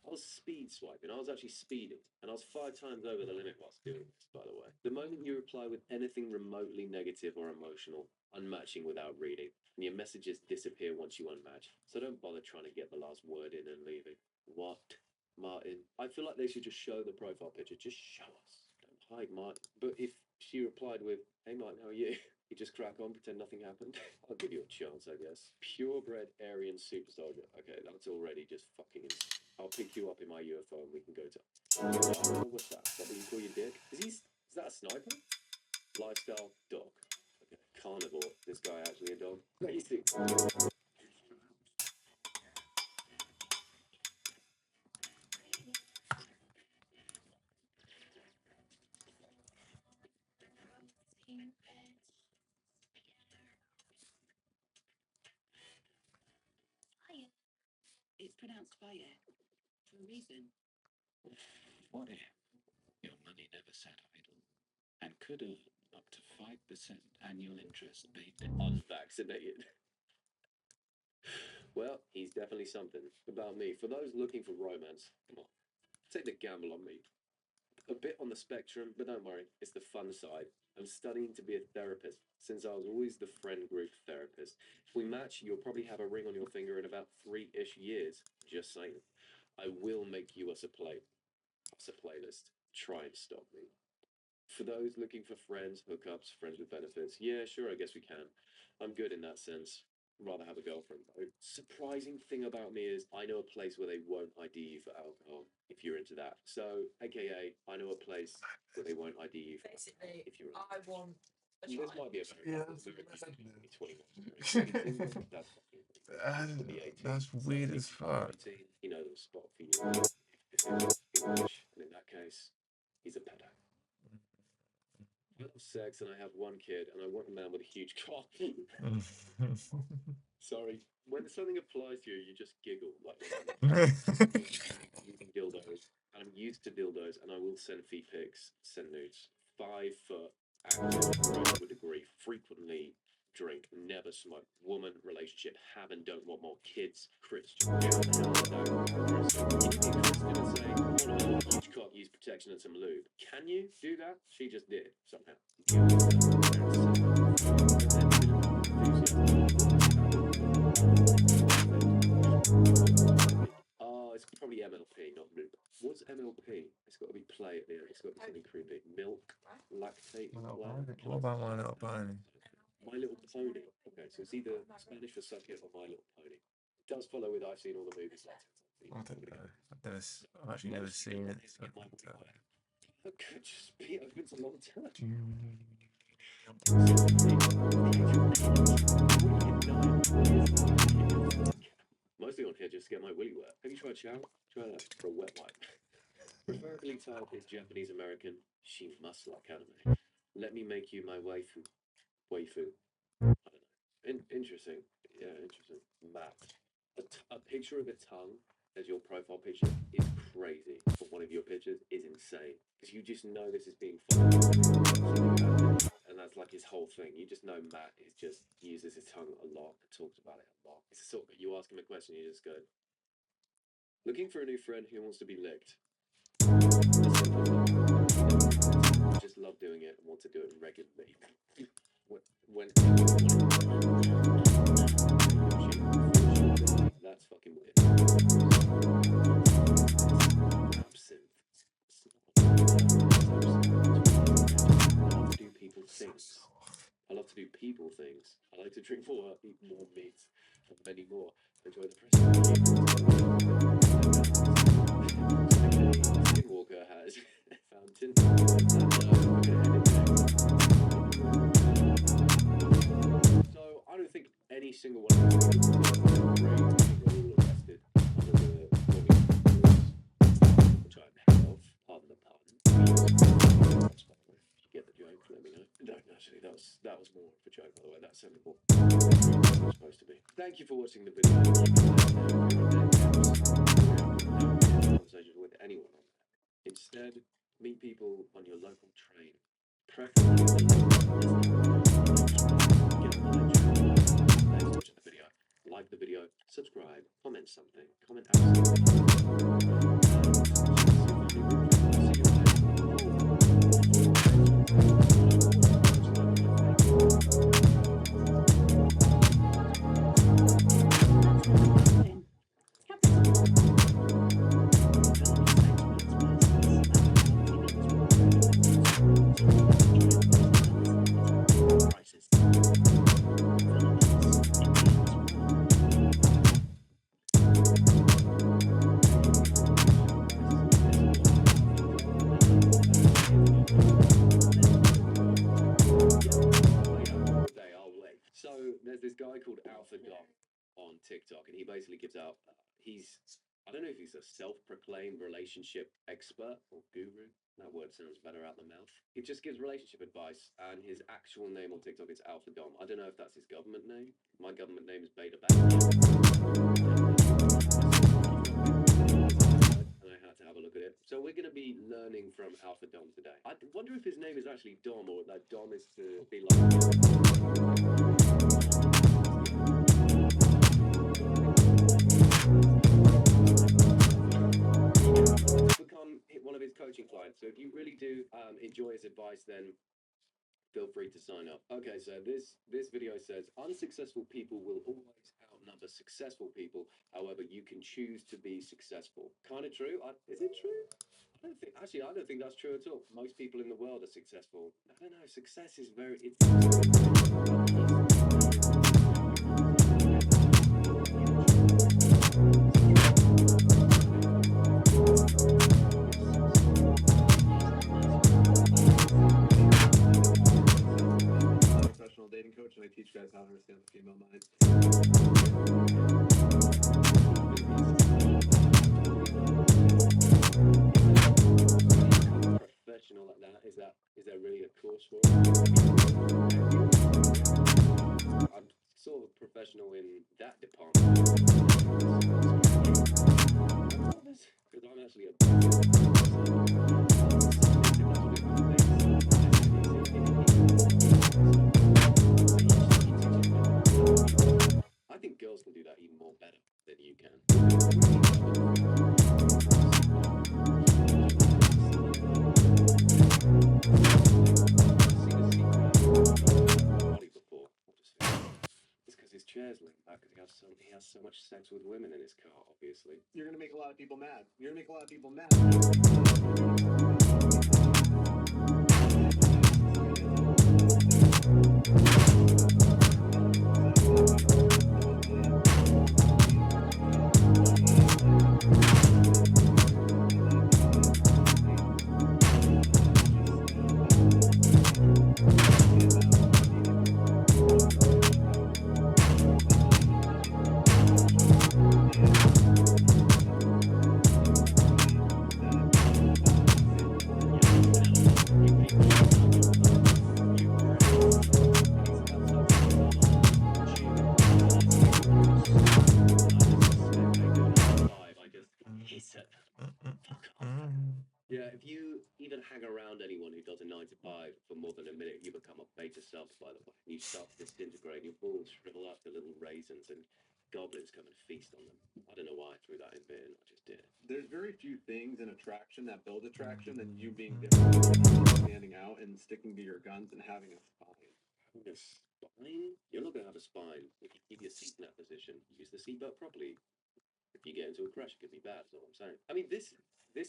I was speed swiping. I was actually speeding. And I was 5 times over the limit whilst doing this, by the way. The moment you reply with anything remotely negative or emotional, unmatching without reading, and your messages disappear once you unmatch. So don't bother trying to get the last word in and leaving. What? Martin? I feel like they should just show the profile picture. Just show us. Don't hide, Martin. But if she replied with, hey, Martin, how are you? You just crack on, pretend nothing happened. I'll give you a chance, I guess. Purebred Aryan super soldier. Okay, that's already just fucking insane. I'll pick you up in my UFO and we can go to... Oh, what's that? Is that what you call your dick? Is that a sniper? Lifestyle dog. Okay, carnivore. This guy actually a dog? Basic.
It's pronounced fire for a reason.
What if your money never sat idle and could earn up to 5% annual interest based on
Unvaccinated. Well, he's definitely something. About me, for those looking for romance, come on, take the gamble on me. A bit on the spectrum, but don't worry, it's the fun side. I'm studying to be a therapist, since I was always the friend group therapist. If we match, you'll probably have a ring on your finger in about 3-ish years. Just saying. I will make you us a playlist. Try and stop me. For those looking for friends, hookups, friends with benefits, yeah, sure, I guess we can. I'm good in that sense. Rather have a girlfriend, though. Surprising thing about me is I know a place where they won't ID you for alcohol, if you're into that. So, AKA, I know a place where they won't ID you for
Basically,
if you're into
I want a
This
child.
might be a very
Yeah,
very
that's what I
easy 21. That's fucking
said.
Could be 18.
That's
So
weird
if
as
you're
fuck.
19, you know the spot for you. If it's English, and in that case, he's a pedo. I love sex and I have one kid and I want a man with a huge cock. Sorry. When something applies to you, you just giggle. Like, using dildos. And I'm used to dildos and I will send feet pics, send nudes. 5 foot, active, to a degree, frequently drink, never smoke, woman, relationship, have and don't want more kids, Christian. You can be a Christian and say, I want a huge cock, use protection and some lube. Can you do that? She just did, somehow. Oh, it's probably MLP, not lube. What's MLP? It's got to be play at the end. It's got to be something creepy. Milk, lactate.
What about My Little Pony?
My Little Pony. Okay, so it's either Spanish for suck it or My Little Pony. It does follow with I've seen all the movies.
I don't know. I've actually never seen it. So,
It could just be open a long time. Mostly on here just to get my willy wet. Have you tried shower? Try that for a wet wipe. Preferably type is Japanese American. She must like anime. Let me make you my waifu. Waifu. I don't know. Interesting. Yeah, interesting. Matt. A picture of a tongue as your profile picture is crazy. But one of your pictures is insane. Because you just know this is being followed. And that's like his whole thing. You just know Matt is just uses his tongue a lot and talks about it a lot. It's a sort of, you ask him a question, you just go, looking for a new friend who wants to be licked. Just love doing it and want to do it regularly. When that's fucking weird. Absinthe. Do people things. I love to do people things. I like to drink more, eat more meat, and many more. Enjoy the present. Skinwalker has fountain. So I don't think any single one of them are all arrested under the which I'm That was more of a joke, by the way. That's simple. It's supposed to be. Thank you for watching the video. Conversations with anyone on that. Instead, meet people on your local train. Preferably the Thanks for watching the video. Like the video, subscribe, comment something, comment there's this guy called Alpha Dom on TikTok, and he basically gives out, I don't know if he's a self-proclaimed relationship expert or guru. That word sounds better out the mouth. He just gives relationship advice, and his actual name on TikTok is Alpha Dom. I don't know if that's his government name. My government name is Beta Bang. And I had to have a look at it. So we're going to be learning from Alpha Dom today. I wonder if his name is actually Dom, or that Dom is to be like... become one of his coaching clients. So if you really do enjoy his advice, then feel free to sign up. Okay, so this video says unsuccessful people will always outnumber successful people. However, you can choose to be successful. Kind of true. Is it true? I don't think that's true at all. Most people in the world are successful. I don't know. Success is very.
Professional dating coach, and I teach guys how to understand the female mind.
Professional like that? Is there really a course for it? I'm sort of professional in that department. Because I'm actually I think girls can do that even more better than you can. It's because his chair's leaning back because he has so much sex with women in his car, obviously.
You're going to make a lot of people mad. You're going to make a lot of people mad.
Yeah, if you even hang around anyone who does a 9 to 5 for more than a minute, you become a beta sub, by the way. You start to disintegrate, your balls shrivel up to little raisins, and goblins come and feast on them. I don't know why I threw that in there, I just did.
There's very few things in attraction that build attraction than you being different, standing out, and sticking to your guns and having a spine.
Having a spine? You're not going to have a spine if you keep your seat in that position. Use the seatbelt properly. If you get into a crash, it could be bad, is what I'm saying. I mean, this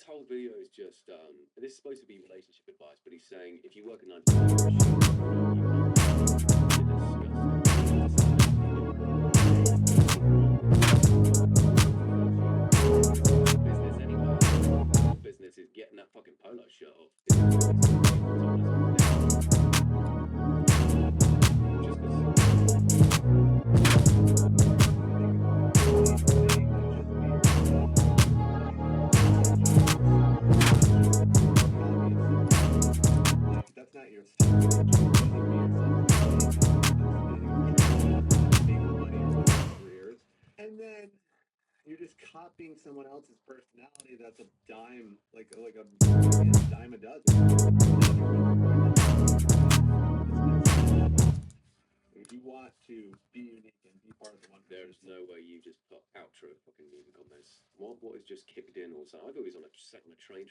whole video is just, this is supposed to be relationship advice, but he's saying if you work a 9 to 5, business is getting that fucking polo shirt off.
That's not your style. copying someone else's personality. That's a dime, like a dime a dozen. If you want to be unique and be part of the one,
There's no way you just put outro fucking music on this. What is just kicked in or something? I thought he was on a train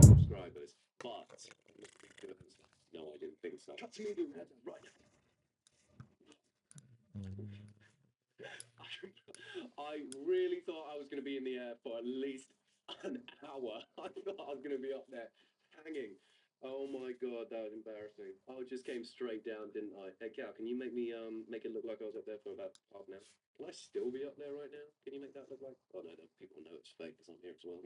subscribers, but no, I didn't think so. Cut to me doing that right now. I really thought I was going to be in the air for at least an hour. I thought I was going to be up there hanging. Oh my god, that was embarrassing. I just came straight down, didn't I? Hey Cal, can you make me make it look like I was up there for about half an hour? Can I still be up there right now? Can you make that look like? Oh no, people know it's fake because I'm here as well.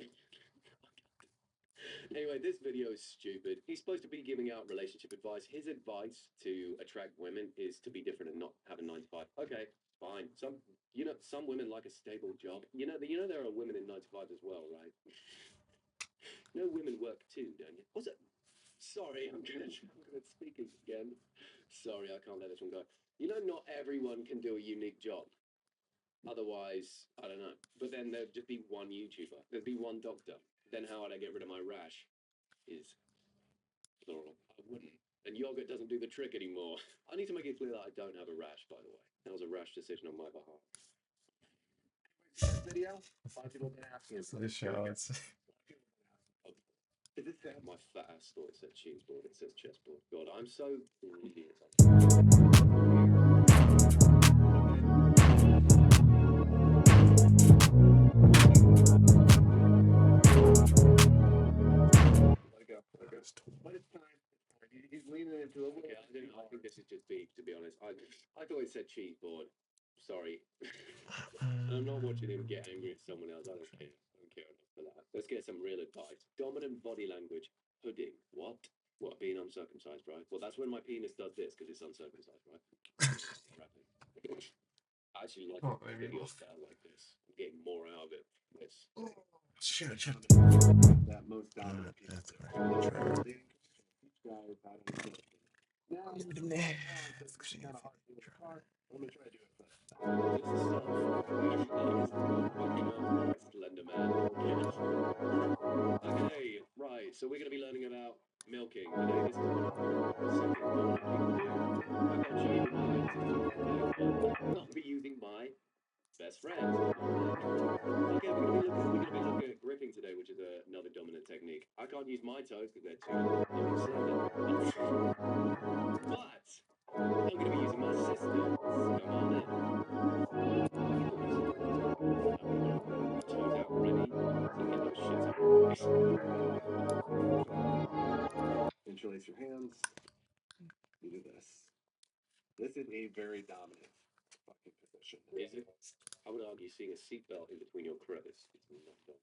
Anyway, this video is stupid. He's supposed to be giving out relationship advice. His advice to attract women is to be different and not have a 9 to 5. Okay, fine. Some women like a stable job. You know there are women in 9 to 5 as well, right? No, women work too, don't you? Was it? Sorry, I'm good at speaking again. Sorry, I can't let this one go. You know, not everyone can do a unique job. Otherwise, I don't know. But then there'd just be one YouTuber. There'd be one doctor. Then how would I get rid of my rash? Is plural. I wouldn't. And yogurt doesn't do the trick anymore. I need to make it clear that I don't have a rash, by the way. That was a rash decision on my behalf.
This video, a lot of people have been asking.
So this show, it's
Is it sad?
My fat ass thought it said cheese board, it says chessboard. God, I'm so greedy.
But it's time. He's leaning into it.
Okay, I think this is just beef, to be honest. I thought it said cheese board. Sorry. And I'm not watching him get angry at someone else. I don't care. I don't care enough for that. Let's get some real advice. Dominant body language. Pudding. What? What, being uncircumcised, right? Well, that's when my penis does this, because it's uncircumcised, right? I actually like video style like this. I'm getting more out of it. This.
Shoot.
That most dominant people.
That's right.
Now,
Give me them
it's
there.
kind of hard to do it. I'm gonna try to do it first.
Slender man. Okay, right. So we're going to be learning about milking today. This is I'll be using my best friend. Okay, we're going to be looking at gripping today, which is another dominant technique. I can't use my toes because they're too slender. But I'm going to be using my sister's. Come on in. Toes out ready to get those shits out.
Interlace your hands. You do this. This is a very dominant fucking position.
Is it? I would argue seeing a seatbelt in between your crevice is not done.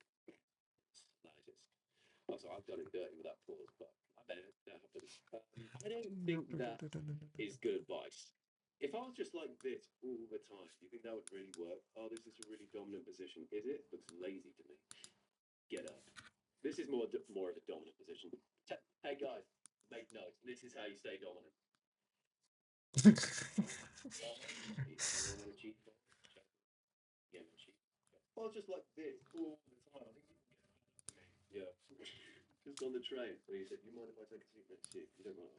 Slightest. Also, I've done it dirty with that pause, but I bet that happens. I don't think that is good advice. If I was just like this all the time, do you think that would really work? Oh, this is a really dominant position. Is it? Looks lazy to me. Get up. This is more of a dominant position. Hey guys, make notes. This is how you stay dominant. Yeah, no cheat. I was just like this all the time. I think you can get that. Yeah. Just on the train. And he said, "You mind if I take a seat next to you? You don't mind."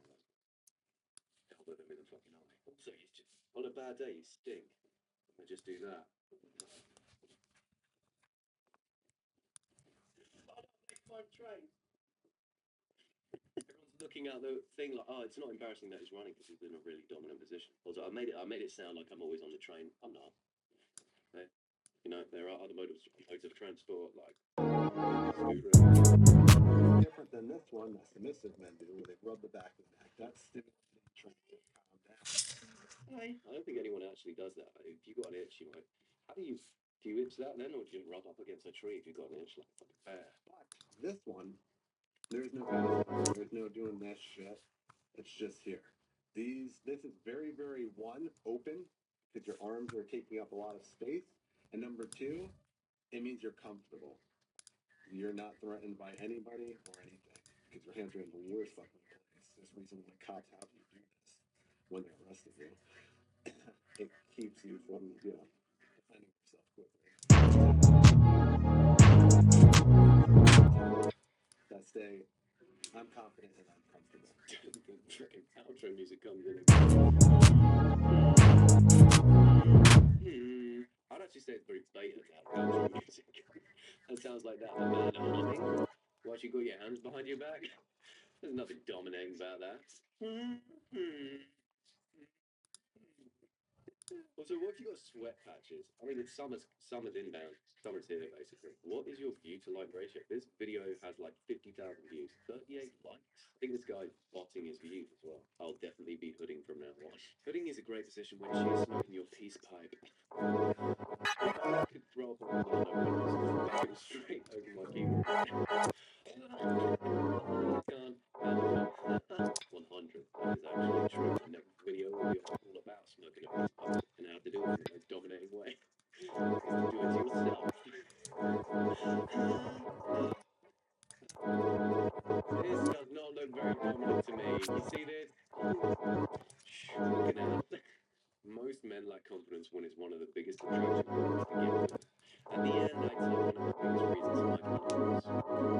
Elbow them in the fucking eye. Also, on a bad day, you stink. I just do that. train. Everyone's looking at the thing like, oh, it's not embarrassing that he's running because he's in a really dominant position. Also, I made it sound like I'm always on the train. I'm not. Okay? You know, there are other modes of transport like
Different than this one that submissive men do, where they rub the back of the neck. That's stimulating the train to calm down.
I don't think anyone actually does that. If you got an itch, you might. How do you itch that then, or do you rub up against a tree if you got an itch like a fucking bear?
But this one, there's no there's no doing this shit. It's just here. This is very, very open because your arms are taking up a lot of space, and number two, it means you're comfortable. You're not threatened by anybody or anything because your hands are in the worst fucking place. There's reason why cops have you do this when they're arresting you. It keeps you from, defending yourself quickly. That say, I'm confident and I'm comfortable.
The freaking outro music comes in. I'd actually say it's very beta, that outro music. That sounds like that. Man, humming. Whilst you got your hands behind your back. There's nothing dominating about that. Also, what if you got sweat patches? I mean, it's summer's inbound. Summer's here, basically. What is your view to like ratio? This video has like 50,000 views, 38 likes. I think this guy's botting his views as well. I'll definitely be hooding from now on. Hooding is a great decision when she's smoking your peace pipe. I could throw up on the fucking straight over my keyboard. 100. That is actually true. The next video will be all about smoking a peace pipe and how to do it in the most dominating way. Is to do it to yourself. This does not look very dominant to me. You see this? Look at that. Most men lack confidence when it's one of the biggest attractions to get with. At the end, I'd say one of the biggest reasons for my confidence.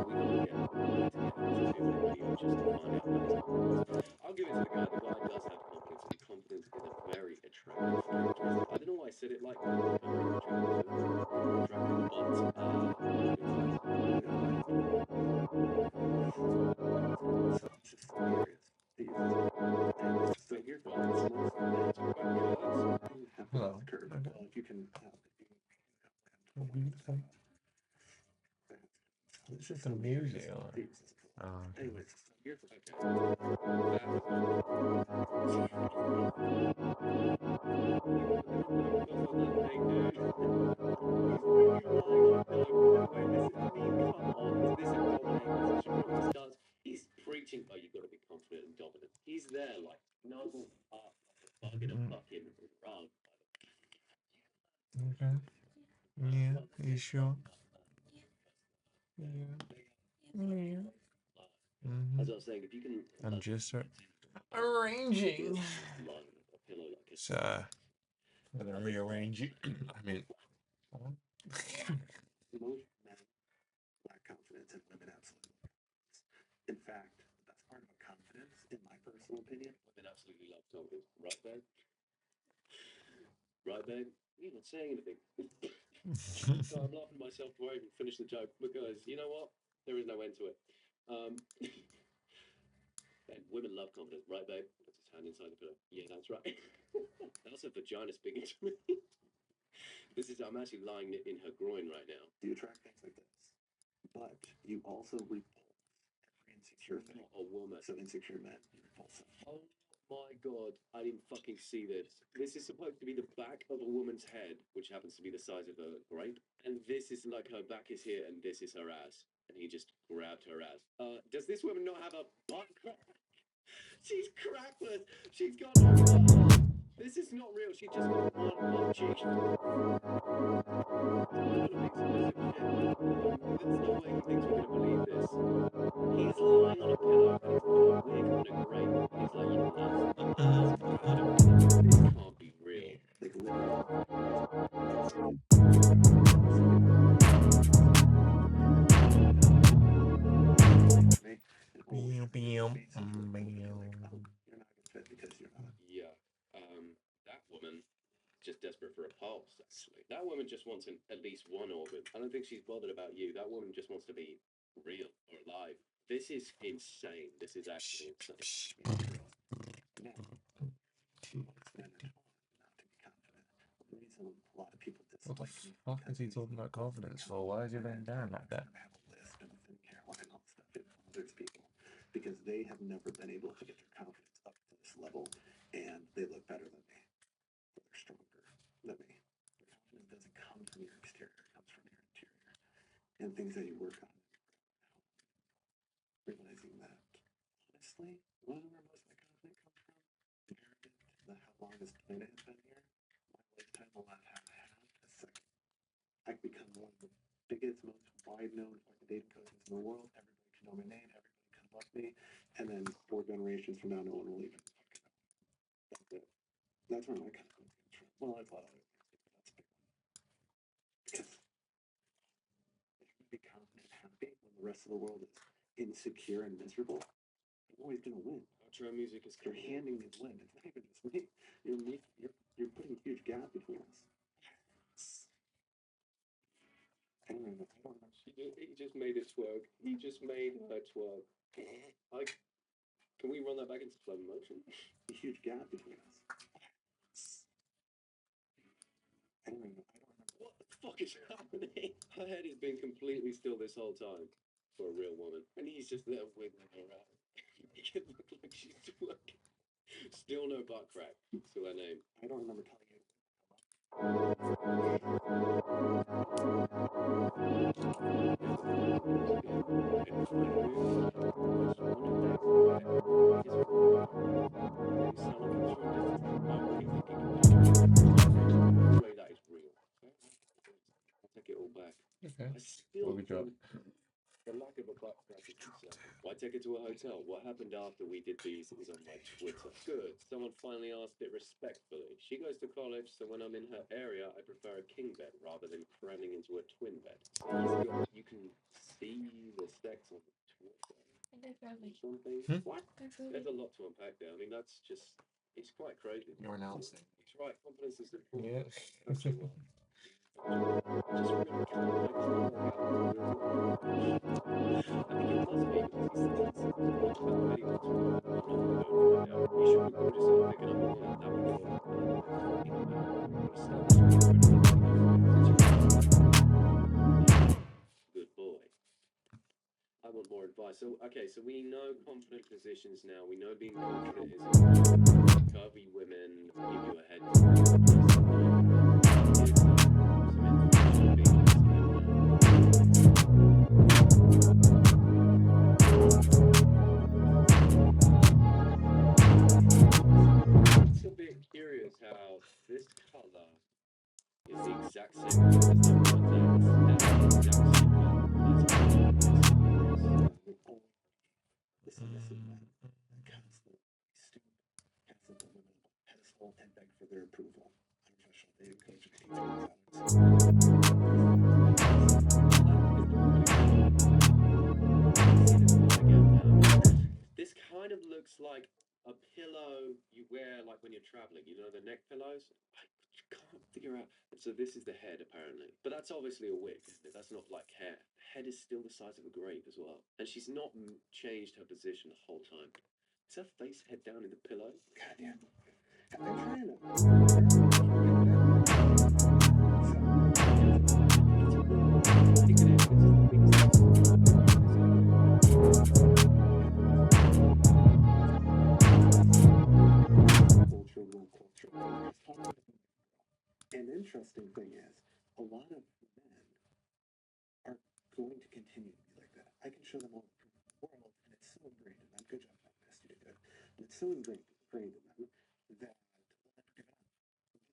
We gotta get into the video just to find out about his confidence. I'll give it to the guy. The guy does have confidence, and confidence is a very attractive characteristic. I don't know why I said it like that.
Hello.
Well, if you can
It's just the music on it.
anyways, here's the
He's preaching, oh, you've got to be confident and dominant. He's there, like, snuggled up, like a bug in a fucking rug.
Okay. Yeah, you sure? Yeah. Yeah.
As I was saying, if you can.
I'm just arranging. So, whether I'm rearranging, I mean.
most men lack confidence and women absolutely. In fact, the best part about confidence, in my personal opinion,
Women absolutely love confidence. Right, babe? Right, babe? You're not saying anything. So I'm laughing at myself before I even finish the joke because you know what? There is no end to it. And women love confidence, right, babe? Puts his hand inside the pillow. Yeah, that's right. That's a vagina speaking to me. I'm actually lying in her groin right now.
you attract things like this. But you also repulse every insecure thing.
Not a woman.
So insecure men, you repulse them.
Oh my god, I didn't fucking see this. This is supposed to be the back of a woman's head, which happens to be the size of a grape. And this is like her back is here and this is her ass. And he just grabbed her ass. Does this woman not have a butt crack? She's crackless. She's got no butt. This is not real. She just got one butt cheek. There's no way he thinks we're gonna believe this. He's lying on a pillow and he's got a wig on a grape. He's like, this can't be real.
Like
Yeah. That woman just desperate for a pulse, actually. That woman just wants at least one organ. I don't think she's bothered about you. That woman just wants to be real or alive. This is insane. This is actually insane.
Now, most men are told not to be confident. The reason a lot of people
What the
dislike me
fuck is he
because
talking about confidence for? Why is he laying down like that?
I have a list and a thin hairline and all stuff. It bothers people because they have never been able to get their confidence up to this level, and they look better than me. Or they're stronger than me. Your confidence doesn't come from your exterior; it comes from your interior and things that you work on. Realizing that, honestly, where most of my confidence comes from, compared to how long this planet has been here, my lifetime, the last half and a half, a second. I've become one of the biggest, most wide-known orthopedic coaches in the world. Everybody can know my name. Everybody can love me. And then 4 generations from now, no one will even fucking know. That's it. That's where my confidence comes from. Well, there's a lot of other things, but that's a big one. Because if you be confident and happy when the rest of the world is insecure and miserable, you're always going to win.
Outro music is
You're handing me the win. It's not even just me. You're putting a huge gap between us. I don't know.
He just made it twerk. He just made her twerk. Like, can we run that back into slow motion?
A huge gap between us. I don't know.
What the fuck is happening? Her head has been completely still this whole time for a real woman, and he's just there wiggling around. Make it look like she's twerking. Still no butt crack. Still her name.
I don't remember telling you.
That is real. I'll take it all back.
Okay.
I still
What we got?
think the lack of a butt crack is concern. Why take it to a hotel? What happened after we did these is on my Twitter. Good. Someone finally asked it respectfully. She goes to college, so when I'm in her area, I prefer a king bed rather than cramming into a twin bed. You can see the sex on Twitter. Something. What? There's a lot to unpack there. I mean, that's just, it's quite crazy.
You're announcing.
It's right. Confidence is important.
Yeah.
Just really can't like feel like I think it must be because he's about video on Twitter. I'm not gonna go find out. You should record yourself picking up a woman. That would go good boy. I want more advice. So okay, so we know confident positions now. We know being confident is important. Curvy women give you a head It's a bit curious how this color is the exact same as the one that's the exact same color.
This is missing men constantly stoop, constantly put women on a pedestal and beg for their approval. I'm a professional dating coach and
this kind of looks like a pillow you wear like when you're traveling, you know, the neck pillows. I can't figure out. And so this is the head apparently, but that's obviously a wig, isn't it? That's not like hair. The head is still the size of a grape as well, and she's not changed her position the whole time. Is her face head down in the pillow?
God damn. I'm trying to. An interesting thing is, a lot of men are going to continue to be like that. I can show them all the world, and it's so ingrained in them. Good job, podcast, you did good. And it's so ingrained in them that they'll never give it up.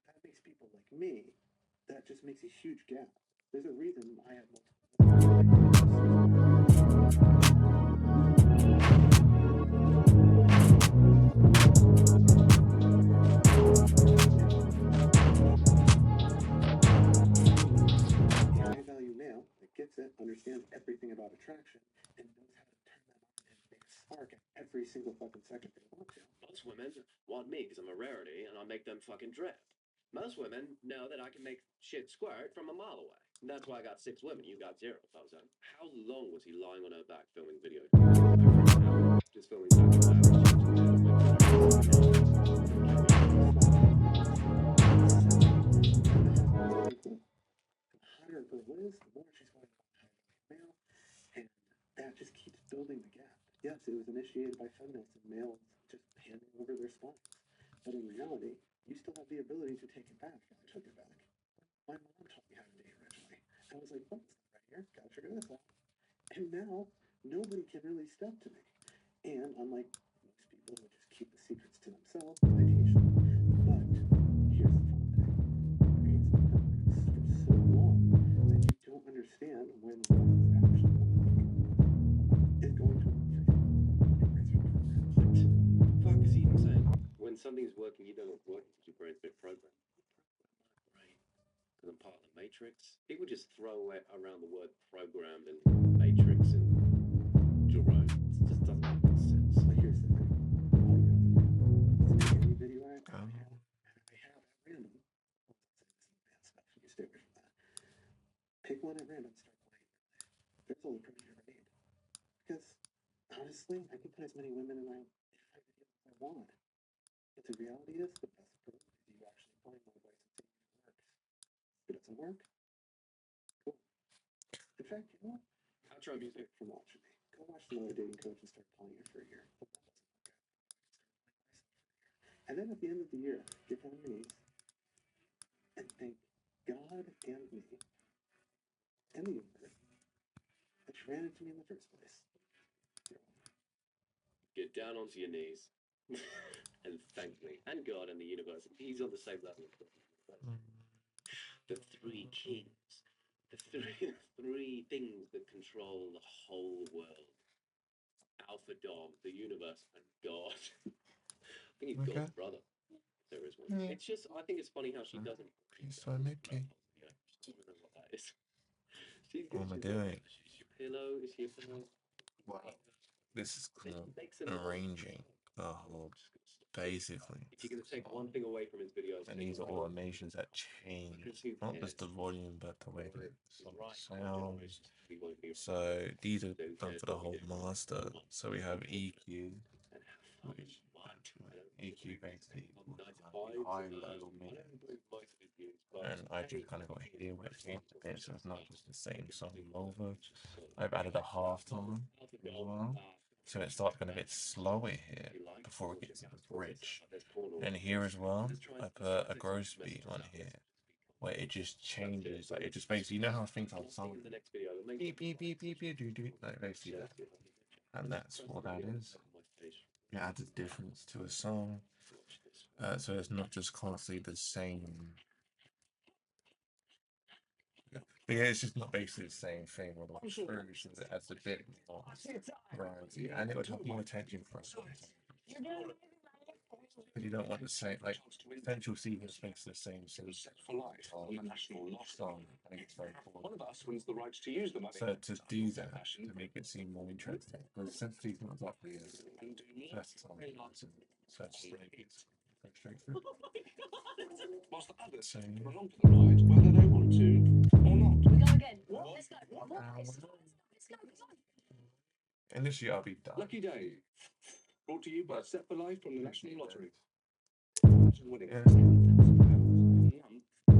That makes people like me, that just makes a huge gap. There's a reason I have multiple. Gets it, understands everything about attraction, and knows how to turn that on and make a spark at every single fucking second they want to.
Most women want me because I'm a rarity and I make them fucking drift. Most women know that I can make shit squirt from a mile away. And that's why I got 6 women. You got 0. I was like, how long was he lying on her back filming videos? Just filming
hotter it is, the more she's going to male, and that just keeps building the gap. Yes, it was initiated by feminists and males just handing over their spawns. But in reality, you still have the ability to take it back. I took it back. My mom taught me how to date originally. I was like, what's right here? Gotta figure this out. And now, nobody can really step to me. And unlike most people who just keep the secrets to themselves, I teach them. But here's the fun thing. Creates the purpose for so long that you don't understand when what is actually is going to work for you.
What the fuck is he even saying? When something's working, you don't know it's working because your brain's been programmed. Because I'm part of the Matrix. People just throw around the word programmed and Matrix and Jerome. It just doesn't make sense.
But here's the thing. All you have to do is take any video I have at random. Advanced stuff. You stay away from that. Pick one at random, start playing. There's all the proof you ever need. Because honestly, I can put as many women in my video as I want. But the reality is, the best proof is you actually playing my voice and seeing if it works. If it doesn't work, cool. In fact, you know what?
Outro music.
From watching me. Go watch the Mother Dating Coach and start playing it for a year. But that doesn't work out. And then at the end of the year, get on your knees and thank God and me and the universe that you ran into me in the first place.
Get down onto your knees and thank me. And God and the universe. He's on the same level as God. The 3 kings. The three things that control the whole world. Alpha Dom, the universe, and God. I think he's God's brother. There is one.
Yeah.
It's just, I think it's funny how she doesn't.
He's so Mickey.
Yeah, I don't know what that is. She's
What am I
she's
doing?
like, is your pillow? Is she a pillow?
Wow. This is
This
called
makes him
arranging the whole, basically.
If you're going to take one thing away from his videos,
And these are automations that change not just the volume, but the way the sound. So these are done for the whole master. So we have EQ, which EQ basically high, low, mid. And I just kind of got here where it's not a bit, so it's not just the same song over. I've added a halftime as well. So it starts going a bit slower here before it gets to the bridge. And here as well, I put a growth speed on here where it just changes. Like it just basically, you know how things are sound beep beep beep beep beep do do like basically that. And that's what that is. It adds a difference to a song. So it's not just constantly the same. But yeah, it's just not basically the same thing with the version. It adds a bit more variety, and it would have more attention for us. But you don't want the same, like Central Sequence makes the same
For life on the national lottery.
song. I think it's very cool.
One of us wins the right to use the money.
So to do that, to make it seem more interesting, because Central Sequence lottery is first song, so it's straight through.
Whilst the others
So,
are along for the ride, whether they want to or not.
We go again. Let's go. Let's go.
initially I'll be done.
Lucky Day, brought to you by Set for Life from the National Lottery. Imagine winning
Yeah.
£10,000 a month for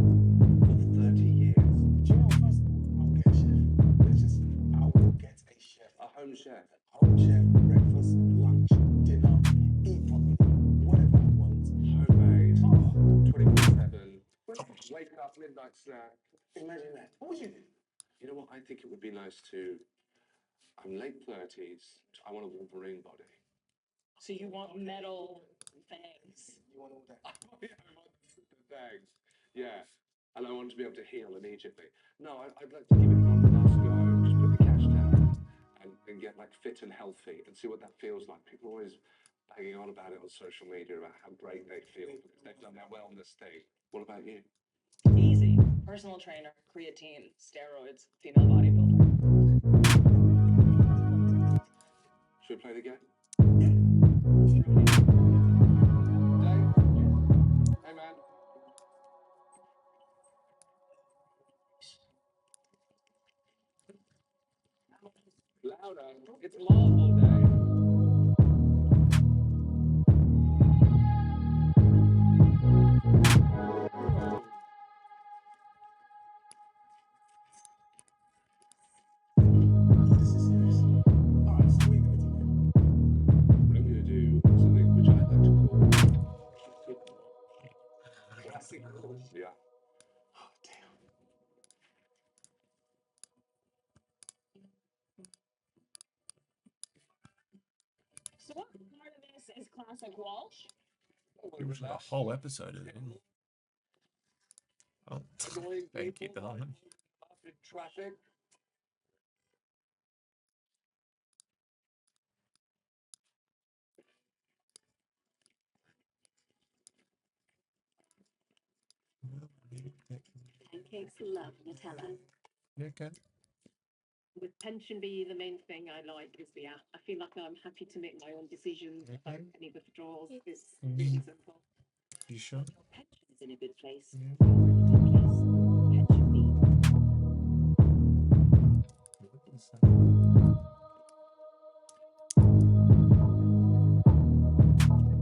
30 years.
Do you know, first of all, I'll get a chef. Let's just, I will get a chef.
A home chef.
Home chef, breakfast, lunch, dinner, eat properly, whatever I want.
Homemade. 24/7. Wake up, midnight snack.
Imagine that. What would you do?
You know what? I think it would be nice to. I'm late 30s. I want a Wolverine body.
So you want metal fangs?
You want all that?
Yeah, I want the bags. Yeah. And I want to be able to heal immediately. No, I'd like to give it one last go. Just put the cash down and get like fit and healthy and see what that feels like. People are always banging on about it on social media about how great they feel because they've done their wellness thing. What about you?
Easy. Personal trainer, creatine, steroids, female bodybuilder.
Should we play the game? Hey man. Louder. It's Marvel Day.
This is serious. Alright, so we're gonna do
I'm going to do something which I like to call classical. Yeah.
Oh damn.
So what part of this is classic Walsh?
It was like a whole episode of it. Oh,
Annoying
thank you,
people,
darling.
traffic, traffic.
Pancakes love Nutella.
You okay?
With pension be the main thing I like is the app. I feel like I'm happy to make my own decisions about any withdrawals. It's really simple.
You sure?
Your pension is in a good place.
Yeah.
You're in a good place. Pension Bee.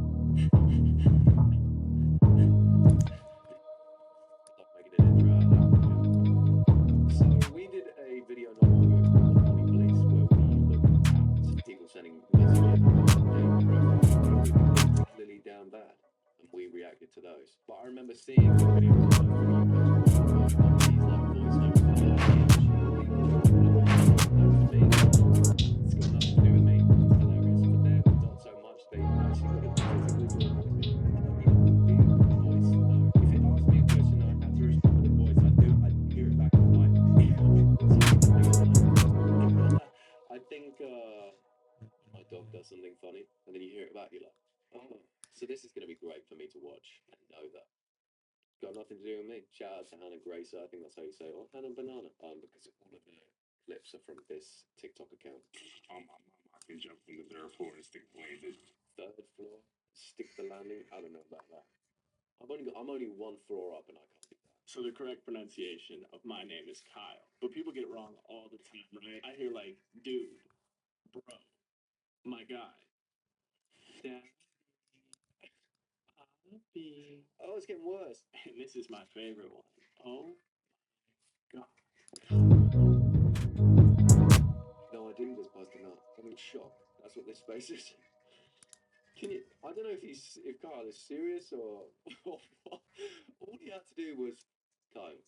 Stop making an intro out of that. So we did a video not long ago called The Funny Police, where we looked at people sending messages on their profiles that were particularly down bad, and we reacted to those. But I remember seeing the videos of these like voice notes. That was me. It's got nothing to do with me. It's hilarious. For them, not so much. They actually got to physically do a voice note. If it asked me a question and I had to respond with a voice, I'd hear it back and like, I think my dog does something funny, and then you hear it back, you're like, oh, so this is going to be great for me to watch and know that. Got nothing to do with me. Shout out to Hannah Gracer, I think that's how you say it, or Hannah Banana, because all of the clips are from this TikTok account.
I can jump from the third floor and stick blazes.
Third floor, stick the landing. I don't know about that. I'm only one floor up, and I can't do that.
So the correct pronunciation of my name is Kyle, but people get it wrong all the time, right? I hear like, dude, bro, my guy, dad, Poppy.
Oh, it's getting worse.
And this is my favorite one. Oh, God.
No, I didn't just bust him out. I'm in shock. That's what this space is. Can you? I don't know if Kyle is serious or what. All he had to do was Kyle.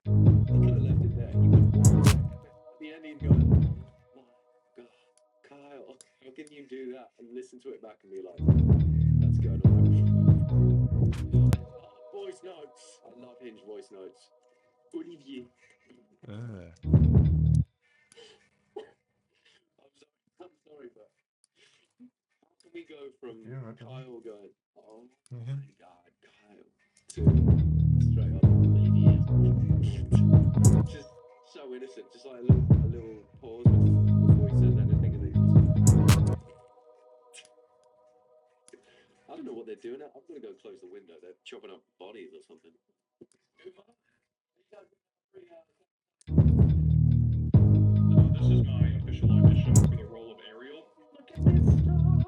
He could have left it there. He went one step. At the end, he'd go, "Oh my God, Kyle, how can you do that?" And listen to it back and be like, "That's going on." Voice notes. I love Hinge voice notes.
Olivier.
I'm sorry, but how can we go from
Yeah, right.
Kyle going, "Oh
Mhm.
my God, Kyle," to straight up Olivier? Just so innocent, just like a little pause before he says anything, and then I don't know what they're doing. I'm gonna go close the window. They're chopping up bodies or something.
This is my official audition for the role of Ariel. Look at this star,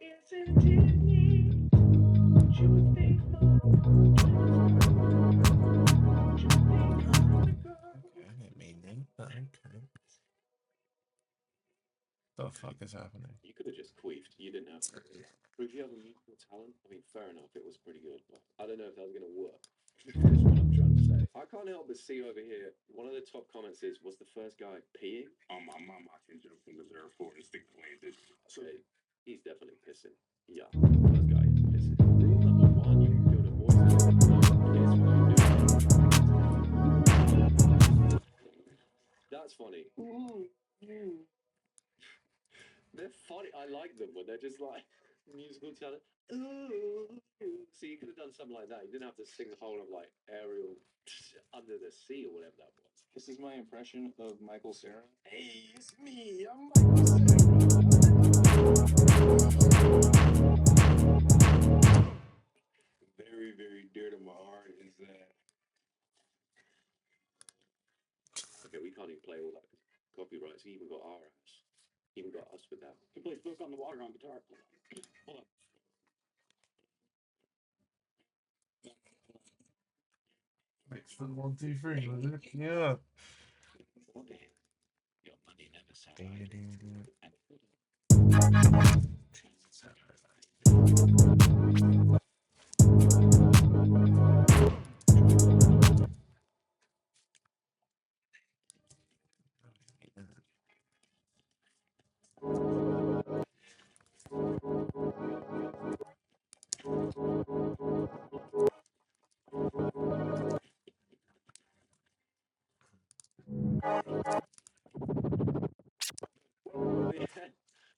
isn't it neat? You would think
Okay, I didn't mean that, but okay. The fuck is happening?
You could have just queefed. You didn't have to. But if you have a musical talent, I mean, fair enough. It was pretty good, but I don't know if that was gonna work. That's what I'm trying to say. I can't help but see over here. One of the top comments is, "Was the first guy peeing?"
My mama can jump from the third floor and stick blazes.
Okay, he's definitely pissing. Yeah, first guy is pissing. Rule number one: you're doing a voice note. Piss while you're doing it. That's funny. They're funny. I like them when they're just like musical talent. Ooh. So you could have done something like that. You didn't have to sing the whole of like Ariel Under the Sea or whatever that was.
This is my impression of Michael Cera.
Hey, it's me. I'm Michael Cera.
Very, very dear to my heart is that. Okay, we can't even play all that copyrights. We even got our ass. even got us with that.
He plays Book on the Water on guitar. Hold on.
Mix for 1, 2, 3, was it? Yeah.
What if your money never sat idle and could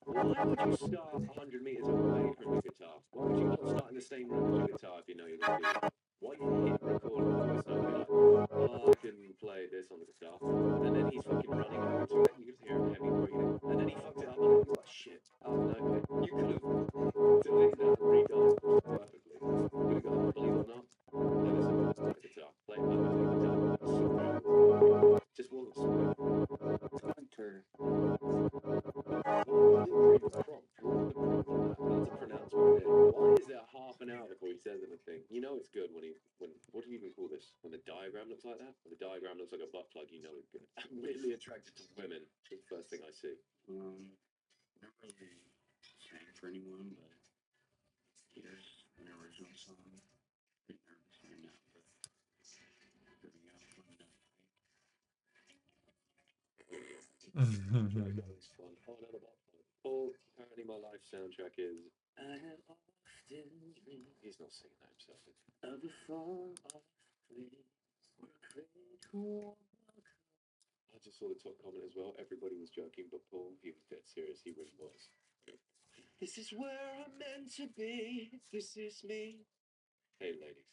Why would you start 100 meters away from the guitar? Why would you not start in the same room as your guitar if you know you're going to be? Why you hit record on the voice note and be like, oh, I can play this on the guitar, and then he's fucking running over to it, and you just hear him heavy breathing, and then he fucked it up, and he's like, shit, oh no, wait, you could have deleted that and redone it perfectly. You could have gone, believe it or not, play this on the guitar, play it perfectly on the guitar. Just wasn't smooth. Hunter. That's a pronouncement. Why is there half an hour before he says anything? You know it's good when what do you even call this? When the diagram looks like that? When the diagram looks like a butt plug, you know it's good. I'm really attracted to women. It's the first thing I see.
Not really sang for anyone, but here's an original song. Pretty nervous right now, but here we go.
It's fun. Oh, another butt plug. Oh, apparently my life soundtrack is I have often dreamed. He's not singing that himself. Of a far off place where great warm welcome. I just saw the top comment as well. Everybody was joking, but Paul, he was dead serious. He really was. This is where I'm meant to be. This is me. Hey, ladies.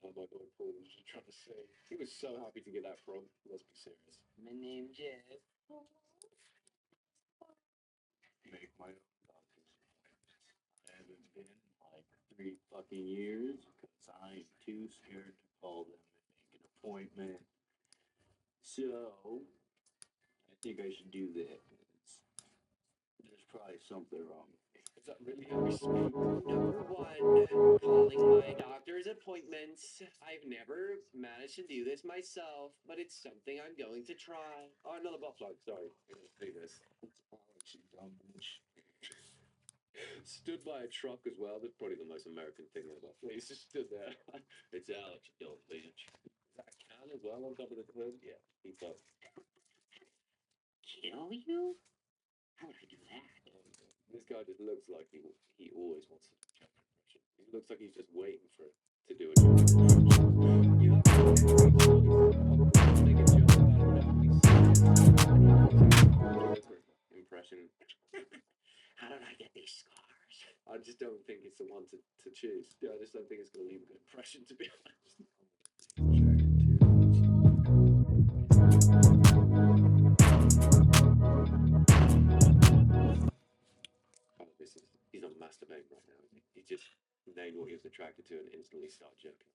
Oh my God, Paul was just trying to sing. He was so happy to get that from. Let's be serious. My name's Jeff.
Make my own doctor's appointment. I haven't been in like 3 fucking years because I'm too scared to call them and make an appointment. So, I think I should do that. There's probably something wrong with me.
Is that really how we speak? Number 1, calling my doctor's appointments. I've never managed to do this myself, but it's something I'm going to try. Oh, another butt plug. Sorry. I'm going to do this.
Alex, you dumb bitch.
Stood by a truck as well. That's probably the most American thing ever. He's just stood there. It's Alex, you dumb bitch. Is that a can as well on top of the hood? Yeah, he thought.
Kill you? How would I do that?
This guy just looks like he always wants a joke impression. He looks like he's just waiting for it to do a joke impression. You have to make a joke about it. Impression.
How did I get these scars?
I just don't think it's the one to choose. Yeah, I just don't think it's going to leave a good impression, to be honest. He's not masturbating right now. He just named what he was attracted to and instantly started joking.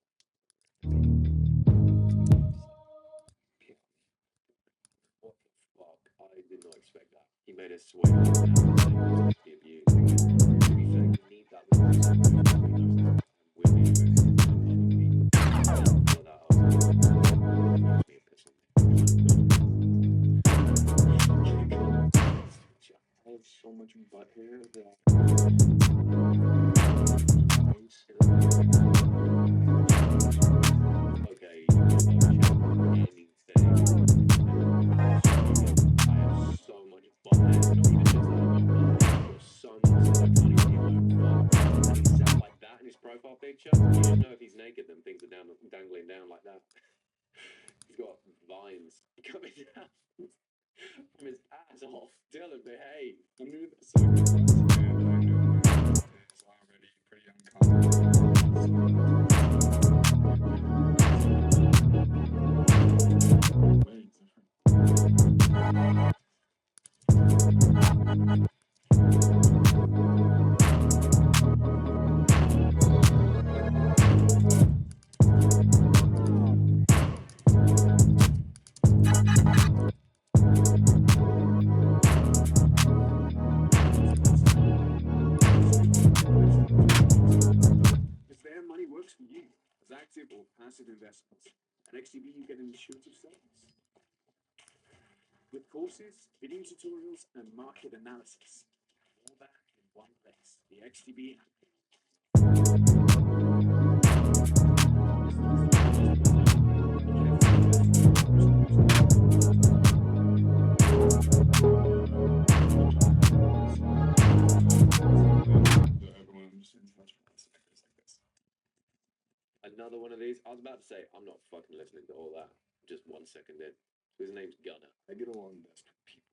What the fuck? I did not expect that. He made us swear and be abused. To be fair, you need that with
I have so much butt hair that
okay, anything. I have so much butt hair. Not even just that, so much that I can't even keep my butt. And he's set like that in his profile picture. You don't know if he's naked, then things are dangling down like that. He's got vines coming down from his ass off. Dylan, behave.
I knew the second was, and I knew my is already pretty uncomfortable.
or passive investments. At XTB, you get an intuitive service with courses, video tutorials, and market analysis. All that in one place. The XTB app.
Another one of these. I was about to say, I'm not fucking listening to all that. Just 1 second in. His name's Gunner.
I get along best with people.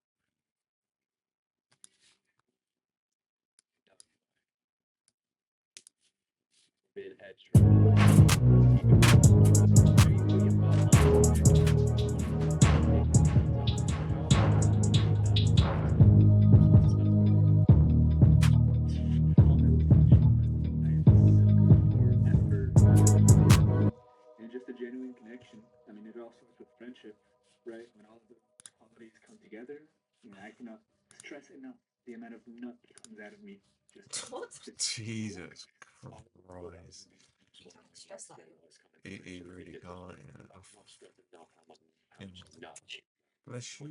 Being headstrong.
And just a genuine connection. I mean, it all starts with friendship, right? When all of the qualities come together, you know, I cannot stress enough the amount of nut that comes out of me. Just
Jesus Christ. He really can't, you know. Bless you.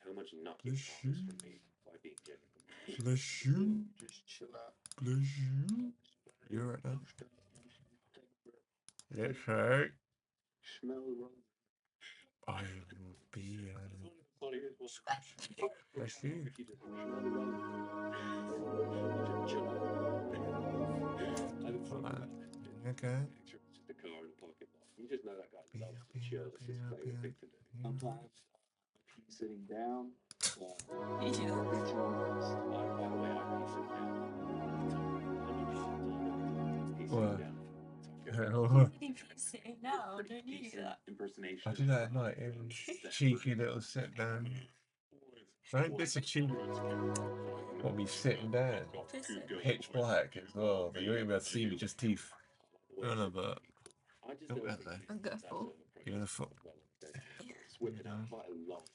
How much nut
Bless
you
you.
from me by being genuine.
Bless you.
Just chill out.
Bless you. You're right now. Yes, right.
Smell the rose.
I will be Bless you.
If you just smell the rose, just chill out. I look forward to that.
Okay.
Picture of the car in the parking lot. You just know that guy loves the chills. It's his favorite thing to do.
Sometimes sitting down.
By the way, I pee sitting down. He's
What?
sitting down.
Sitting down, don't you do that?
Impersonation.
I do that at night. Every cheeky little sit down. Don't diss a cheeky. What me sitting down? Pitch black as well. But you ain't able to see me, just teeth. No, no, but.
I just
Look
don't
at
think
that.
I'm good for.
You're in a foot.
it's whipping out quite a lot.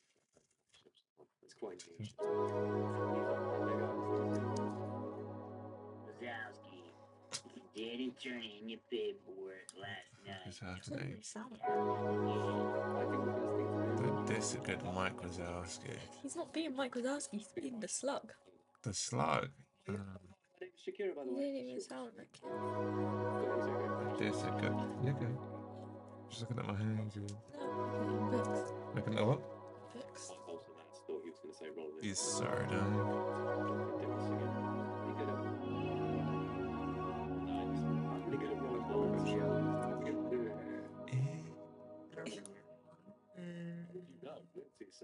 It's quite niche.
Wazowski, didn't turn in your paperwork last night.
What's happening?
Sound.
Don't diss a good Mike Wazowski.
He's not being Mike Wazowski, he's being the slug.
The slug.
Shakira, by the
He
way.
didn't even sound like him.
Diss a good. You okay? Just looking at my hands.
No, Vix.
Looking at what?
Vix.
I thought he was going to say Roland.
Yes, sir, done.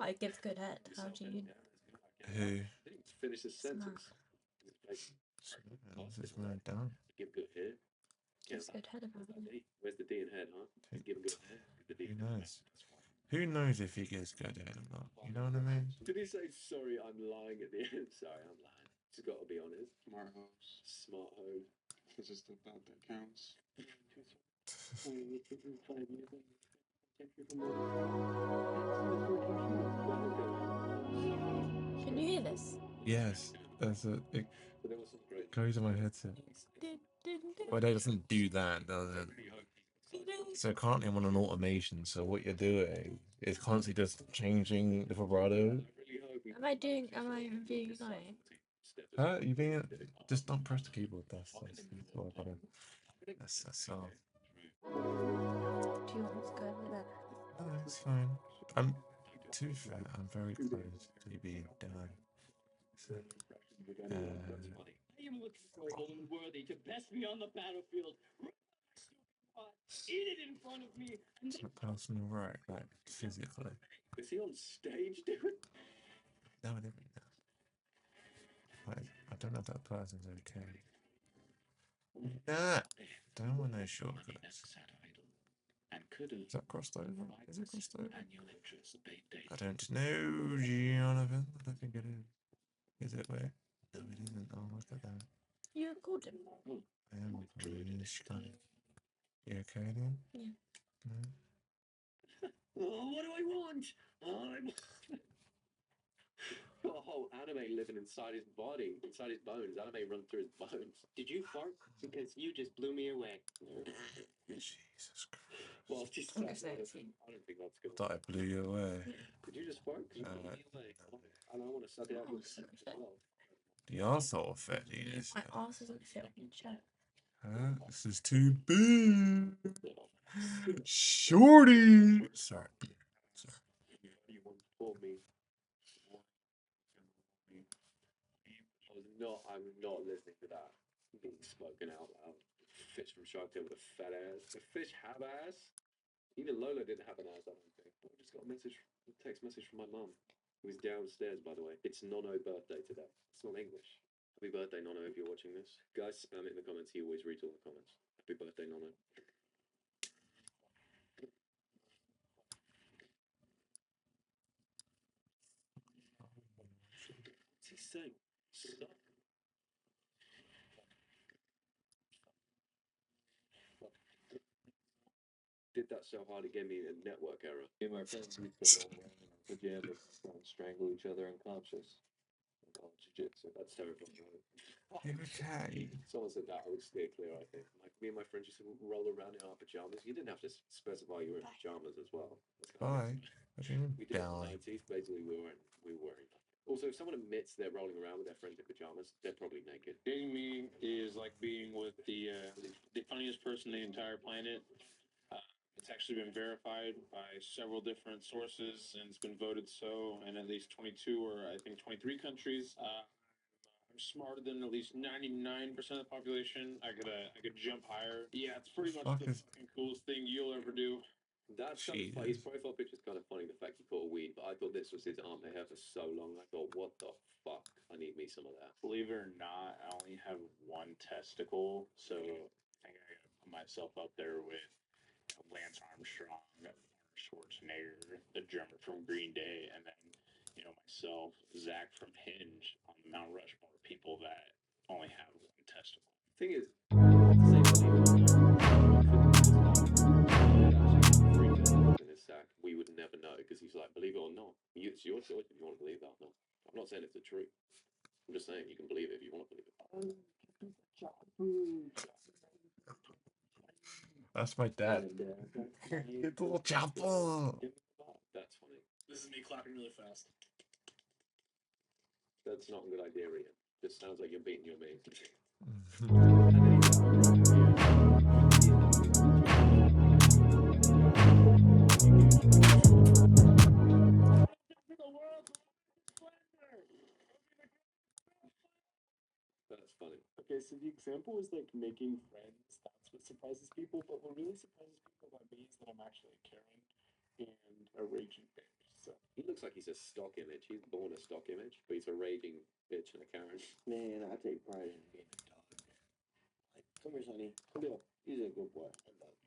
I give good head. How do you?
Who?
Finish the sentence.
What's this man down?
Give good head.
Gives good head about him.
Where's the D in head, huh? Give him good head. The D.
Who knows? Who knows if he gives good head or not? You know what I mean?
Did he say sorry? I'm lying at the end. Sorry, I'm lying. He's got to be honest.
Smart house.
Smart home.
It's just about that counts.
Can you hear this?
Yes, that's it. It goes on my headset. But it doesn't do that, does it? So currently I'm on an automation, so what you're doing is constantly just changing the vibrato.
Am I being annoying?
Huh? You being just don't press the keyboard, that's what I gotta. That's all.
Do you want me to go over there?
No, it's fine. I'm to be fair, I'm very close to being done. So,
I am looking for a woman worthy to best me on the battlefield. Eat it in front of me.
it's not personal, right? Like physically.
Is he on stage, dude?
No, I didn't know. Like, I don't know if that person's okay. Nah, don't want no shortcuts. Is that crossed over? Is it crossed over? I don't know, Jonathan. I don't think it is. Is it where? No, it isn't. Oh, look at that.
You called him.
I am really stunning. You okay then?
Yeah.
No?
Oh, what do I want? Got a whole anime living inside his body, inside his bones. Anime run through his bones.
Did you fart? Because you just blew me away.
Jesus
Well, just I don't think that's good.
Thought I blew you away.
Could you just fart? And I want to suck it out as well.
The arsehole effect is.
My arse doesn't fit on your chest.
Huh? This is too big. Shorty. Sorry.
You want for me? I'm not listening to that. Being spoken out loud. Fish from Shark Tale with a fat ass. The fish have ass. Even Lola didn't have an ass, I don't think. I just got a text message from my mum, who's downstairs, by the way. It's Nono birthday today. It's not English. Happy birthday, Nono, if you're watching this. Guys, spam it in the comments. He always reads all the comments. Happy birthday, Nono. What's he saying? Suck. Did that so hard it gave me a network error. Me and my friends used to roll around in pajamas and strangle each other unconscious. Jiu-jitsu. That's terrifying.
Okay.
Someone said that, I would steer clear, I think. Like, me and my friends used to roll around in our pajamas. You didn't have to specify you were in pajamas as well.
Bye. What do you mean,
We did it in
bye?
the 90s. Basically, we were wearing nothing. Also, if someone admits they're rolling around with their friends in pajamas, they're probably naked.
Dating me is like being with the funniest person on the entire planet. It's actually been verified by several different sources, and it's been voted so in at least 22 or I think 23 countries. I'm smarter than at least 99% of the population. I could jump higher. Yeah, it's pretty much the fucking coolest thing you'll ever do.
That's kind of funny. His profile picture is kind of funny, the fact he caught a weed, but I thought this was his armpit hair for so long. I thought, what the fuck? I need me some of that.
Believe it or not, I only have one testicle, so I think I gotta put myself up there with Lance Armstrong, Arnold Schwarzenegger, the drummer from Green Day, and then, myself, Zach from Hinge on the Mount Rushmore, people that only have one testicle.
Thing is, we would never know because he's like, believe it or not, it's your choice if you want to believe that or not. I'm not saying it's the truth. I'm just saying you can believe it if you want to believe it.
That's my dad. Little chapel.
That's funny.
This is me clapping really fast.
That's not a good idea, Ian. Just sounds like you're beating your mate. That's funny.
Okay, so the example is like making friends. That's what surprises people. But what really surprises people about me is that I'm actually a caring and a raging bitch. So
he looks like he's a stock image. He's born a stock image, but he's a raging bitch and a Karen.
Man, I take pride in being a dog. Like, come here, Sonny. Come here. He's a good boy. I love you.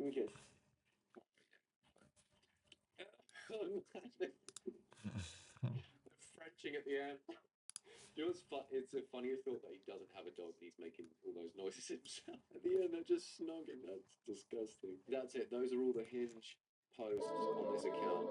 Give me a kiss.
Frenching at the end. You know what's it's a funnier thought that he doesn't have a dog and he's making all those noises himself. At the end, they're just snogging. That's disgusting. That's it. Those are all the Hinge posts on this account.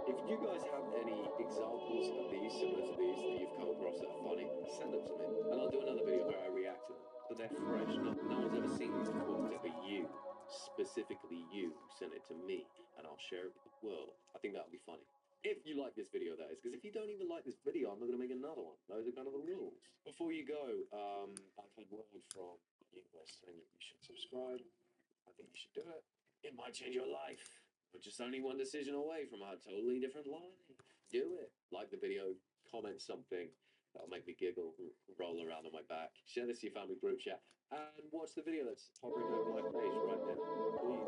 If you guys have any examples of these, similar to these, that you've come across that are funny, send them to me. And I'll do another video where I react to them. But they're fresh. No one's ever seen these before, except for you. Specifically you who sent it to me. And I'll share it with the world. I think that would be funny. If you like this video, that is, because if you don't even like this video, I'm not going to make another one. Those are kind of the rules. Before you go, I've had word from the universe saying you should subscribe. I think you should do it. It might change your life. We're just only one decision away from a totally different life. Do it. Like the video, comment something. That'll make me giggle, roll around on my back. Share this to your family group chat. And watch the video that's hovering over my face right now. Please.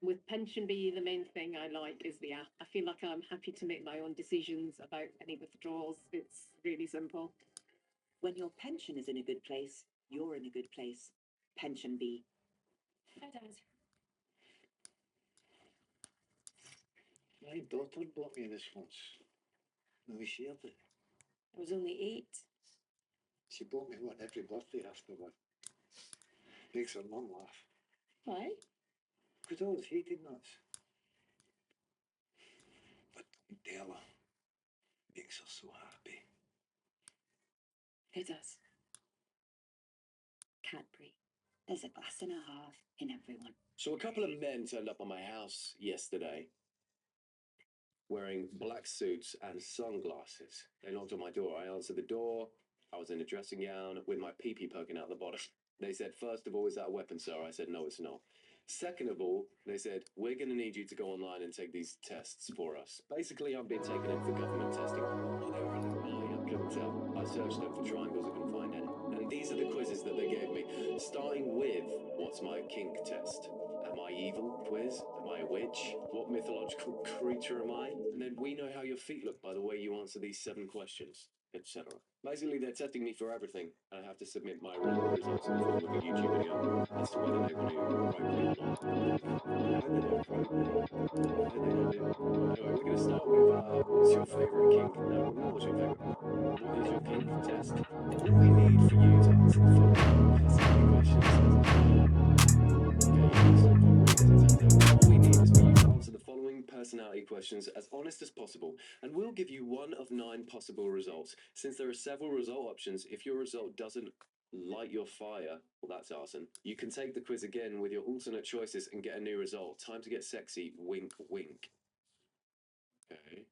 With pension be the main thing I like is the app. I feel like I'm happy to make my own decisions about any withdrawals. It's really simple.
When your pension is in a good place, you're in a good place. Pension B.
Hi, Dad.
My daughter bought me this once. And we shared it.
I was only 8.
She bought me one every birthday afterward. Makes her mum laugh.
Why?
Because I always hated nuts. But don't tell her.
makes us so happy.
It does. Cadbury. There's a glass and a half in everyone.
So a couple of men turned up on my house yesterday wearing black suits and sunglasses. They knocked on my door. I answered the door. I was in a dressing gown with my pee-pee poking out the bottom. They said, first of all, is that a weapon, sir? I said, no, it's not. Second of all, they said, we're going to need you to go online and take these tests for us. Basically, I'm being taken in for government testing. Oh, they were a little lie, I couldn't tell. I searched them for triangles, I couldn't find any. And these are the quizzes that they gave me, starting with, what's my kink test? Am I evil? Quiz. Am I a witch? What mythological creature am I? And then we know how your feet look by the way you answer these 7 questions, etc. Basically, they're testing me for everything, and I have to submit my results in the form of a YouTube video as to whether they want to write me or not. Anyway, we're going to start with what's your favourite kink? No, not what's your favourite. What is your kink test? All we need for you to answer the following questions. All we need is for you to answer the following personality questions as honest as possible, and we'll give you 1 of 9 possible results. Since there are several result options, if your result doesn't light your fire, well, that's arson, you can take the quiz again with your alternate choices and get a new result. Time to get sexy, wink, wink. Okay,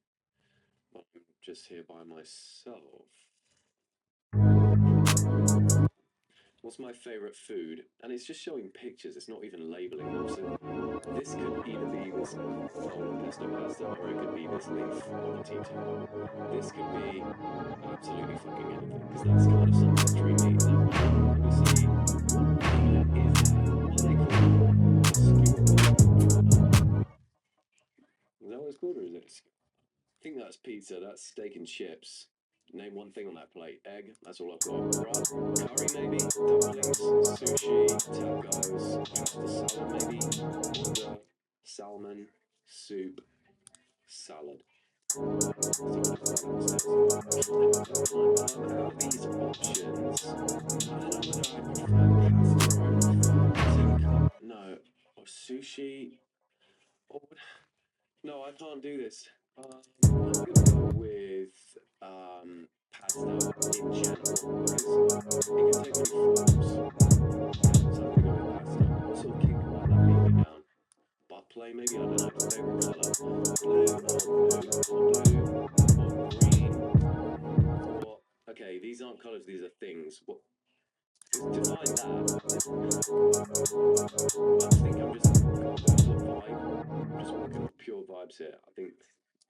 I'm just here by myself. What's my favourite food? And it's just showing pictures, it's not even labelling them. So this could either be this bowl of pesto pasta, or it could be this leaf of a tea towel. This could be absolutely fucking anything, because that's kind of some mystery meat that we see. What they call is that what it's called, or is it? I think that's pizza, that's steak and chips. Name one thing on that plate. Egg, that's all I've got. Right. Curry maybe, dumplings, sushi, tacos, pasta salad maybe, order, salmon, soup, salad. Out of these options, I don't know whether I prefer pasta or I prefer no, or sushi. Or, no, I can't do this. I'm gonna go with pasta in general because it can take many forms. So I'm gonna go with pasta. What sort of kink might that lead me down? Butt play maybe? I don't know. Favorite colour? Blue or green? What? Okay, these aren't colours. These are things. What? Define that. I think I'm just going for the vibe. I'm just working with pure vibes here. I think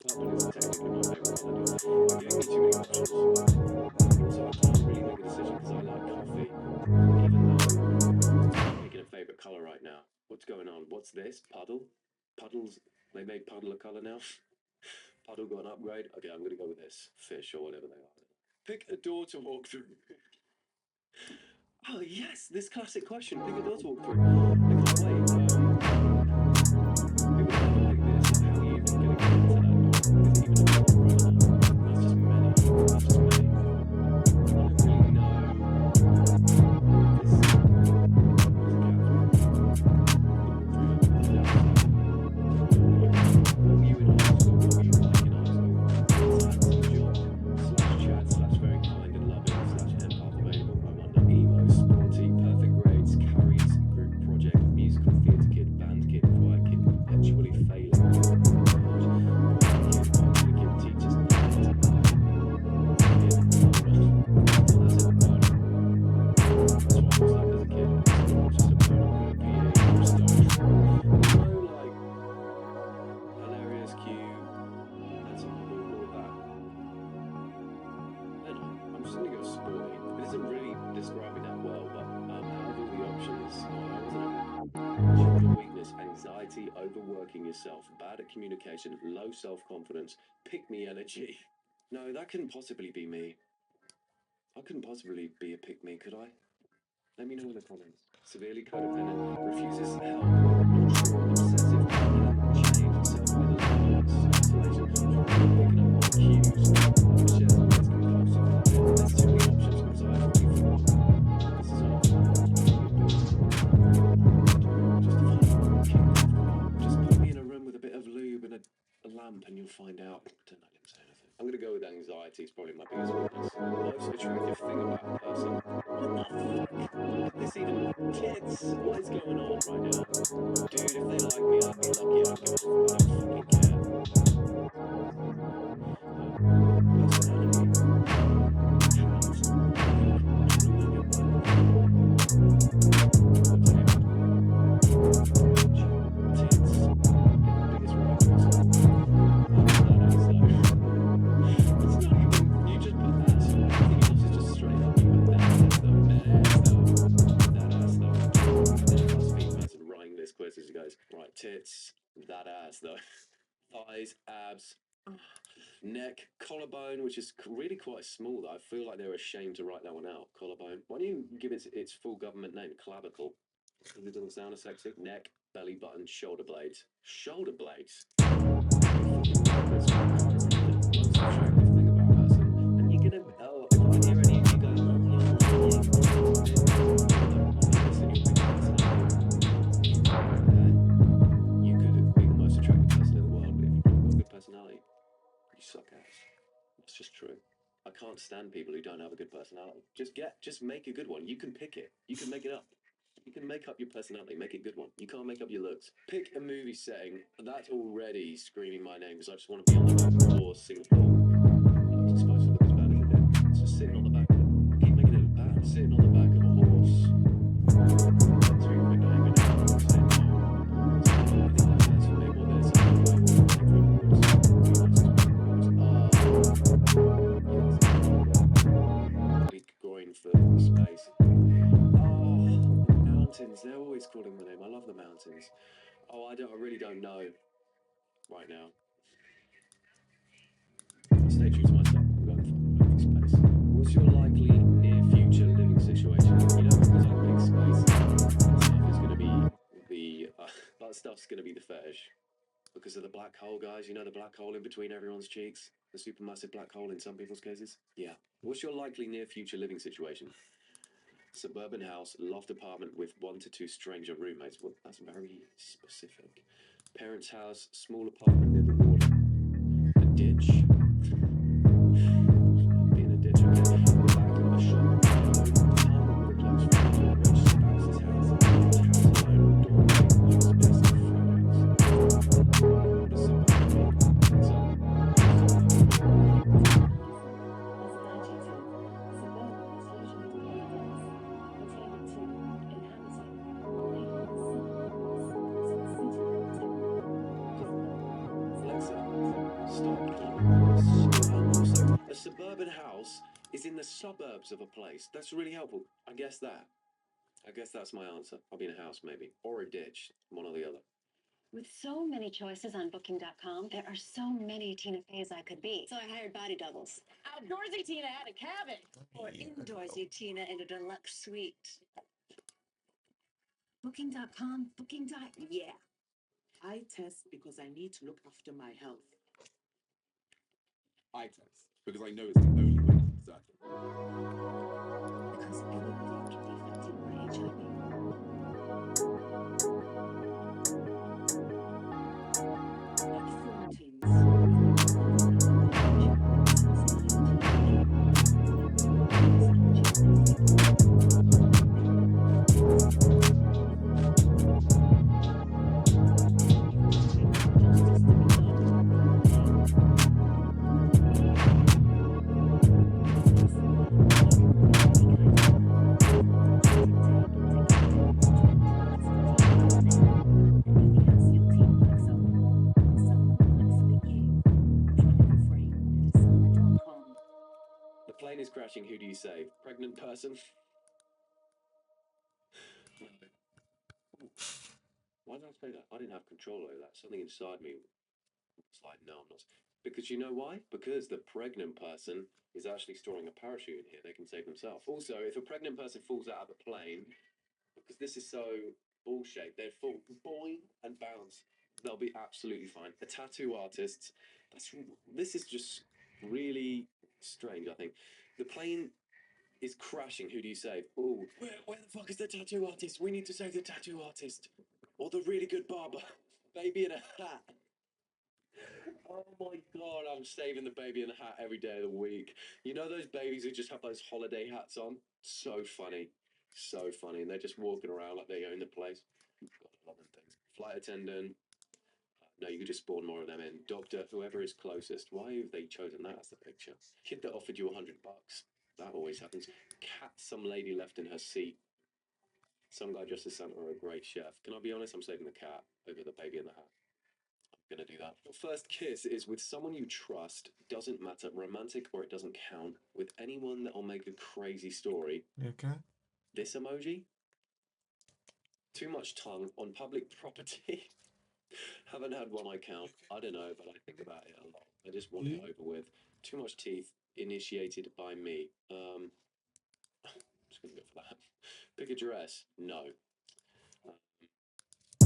purple is technically my favourite colour. You're giving me too many options. Also, I can't really make a decision because I like coffee, even though I'm picking a favourite colour right now. What's going on? What's this? Puddle? Puddles? They made Puddle a colour now? Puddle got an upgrade? Okay, I'm going to go with this. Fish or whatever they are. Pick a door to walk through. Oh yes, this classic question. Pick a door to walk through. I can't wait. People never pick this. How are you even going to get into that door? Is it even a door? I don't know. That's just many. That's just many. I don't really know. What were you in high school? What were you like in high school? /chat/ very kind and loving /empath available. I wonder. Emo, sporty, perfect grades, carries, group project, musical theatre kid, band kid, choir kid, perpetually failing. Kid, teachers, hilarious, cute, handsome, all that. I'm just gonna go sporty. It isn't really describing that well, but out of all the options, weakness, anxiety, overworking yourself, bad at communication, low self-confidence, pick-me energy. No, that couldn't possibly be me. I couldn't possibly be a pick-me, could I? Let me know in the comments. Severely codependent, refuses help, not sure, obsessive, change, self-isolation, picking up on cues, shares always compulsive. There's too many options because I already forgot. This is all. Just put me in a room with a bit of lube and a lamp and you'll find out. Don't let him say anything. I'm gonna go with anxiety. It's probably my biggest weakness. Most attractive thing about a person. What the fuck? This even kids. What is going on right now? Dude, if they like me, I'd be lucky. I don't give a I don't fucking care. Right, tits, that ass though, thighs, abs, neck, collarbone, which is really quite small though. I feel like they're ashamed to write that one out. Collarbone. Why don't you give it its full government name? Clavicle. Because it doesn't sound as sexy. Neck, belly button, shoulder blades. Shoulder blades. Most attractive thing about a person. And you're gonna. Oh, if I hear any of you go, you could be the most attractive person in the world, but if you've got a good personality, you suck ass. That's just true. I can't stand people who don't have a good personality. Just make a good one. You can pick it. You can make it up. You can make up your personality, make it a good one. You can't make up your looks. Pick a movie setting. That's already screaming my name because I just want to be on the back of a horse, sing a song. It's supposed to look as bad as it did. It's just sitting on the back of it. I keep making it look bad. Sitting on the back of a horse. That's really big anger now. I'm saying no. I think that's for me what there's groin for space. Mountains, they're always calling my name. I love the mountains. Oh, I really don't know right now. Stay true to myself. I'm going for space. What's your likely near future living situation? You know, because I pick space, stuff is going to be that stuff's going to be the fetish because of the black hole, guys. You know, the black hole in between everyone's cheeks, the supermassive black hole in some people's cases. Yeah. What's your likely near future living situation? Suburban house, loft apartment with 1 to 2 stranger roommates. Well, that's very specific. Parents' house, small apartment near the water. A ditch. Be in a ditch, okay. The back of a shop. Apartment with a close friend. Rich spouse's house. House alone. Door. Space. What is suburban? A suburban house is in the suburbs of a place. That's really helpful. I guess that's my answer. I'll be in a house maybe. Or a ditch. One or the other.
With so many choices on Booking.com, there are so many Tina Feys I could be. So I hired body doubles.
Outdoorsy Tina had a cabin.
Or indoorsy Tina in a deluxe suite. Booking.com,
Yeah. I test because I need to look after my health.
I test because I know it's the only way to be certain.
Because anybody can be affected by HIV.
Is crashing. Who do you save? Pregnant person? Why did I say that? I didn't have control over that. Something inside me was like, no, I'm not. Because you know why? Because the pregnant person is actually storing a parachute in here. They can save themselves. Also, if a pregnant person falls out of a plane, because this is so ball-shaped, they'd fall boing and bounce. They'll be absolutely fine. The tattoo artists, this is just really strange, I think. The plane is crashing. Who do you save? Oh, where the fuck is the tattoo artist? We need to save the tattoo artist. Or the really good barber. Baby in a hat. Oh my god, I'm saving the baby in the hat every day of the week. You know those babies who just have those holiday hats on? So funny. So funny. And they're just walking around like they own the place. God, I love them things. Flight attendant. No, you could just spawn more of them in. Doctor, whoever is closest. Why have they chosen that as the picture? Kid that offered you $100. That always happens. Cat, some lady left in her seat. Some guy dressed as Santa or a great chef. Can I be honest? I'm saving the cat over the baby in the hat. I'm gonna do that. Your first kiss is with someone you trust. Doesn't matter, romantic or it doesn't count. With anyone that'll make a crazy story.
You okay?
This emoji? Too much tongue on public property. Haven't had one I count. I don't know, but I think about it a lot. I just want it over with. Too much teeth. Initiated by me. I'm just gonna go for that. Pick a dress. No. I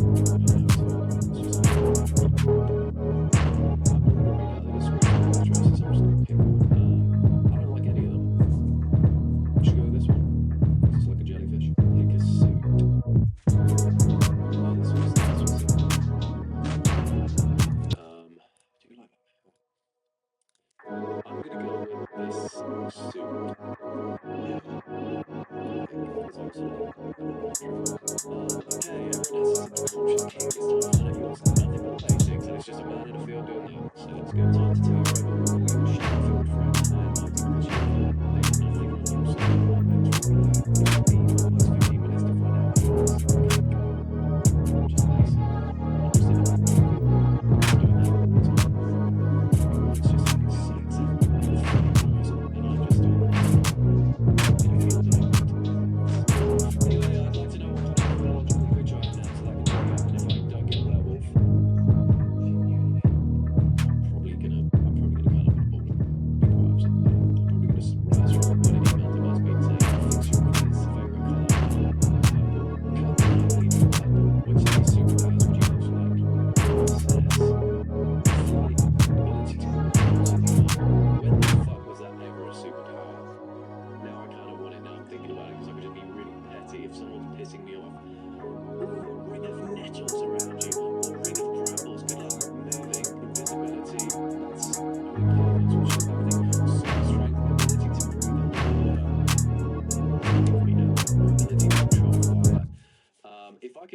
don't like any of them. Should go with this one. This is like a jellyfish. Pick a suit. Oh, this one's it. Do you like that? I'm gonna go with this suit. Okay, everyone has a subconscious king. It's time to find out yours. Nothing but basics, and it's just a man in a field doing that. So let's go. Time to tell everyone. Share a field friend.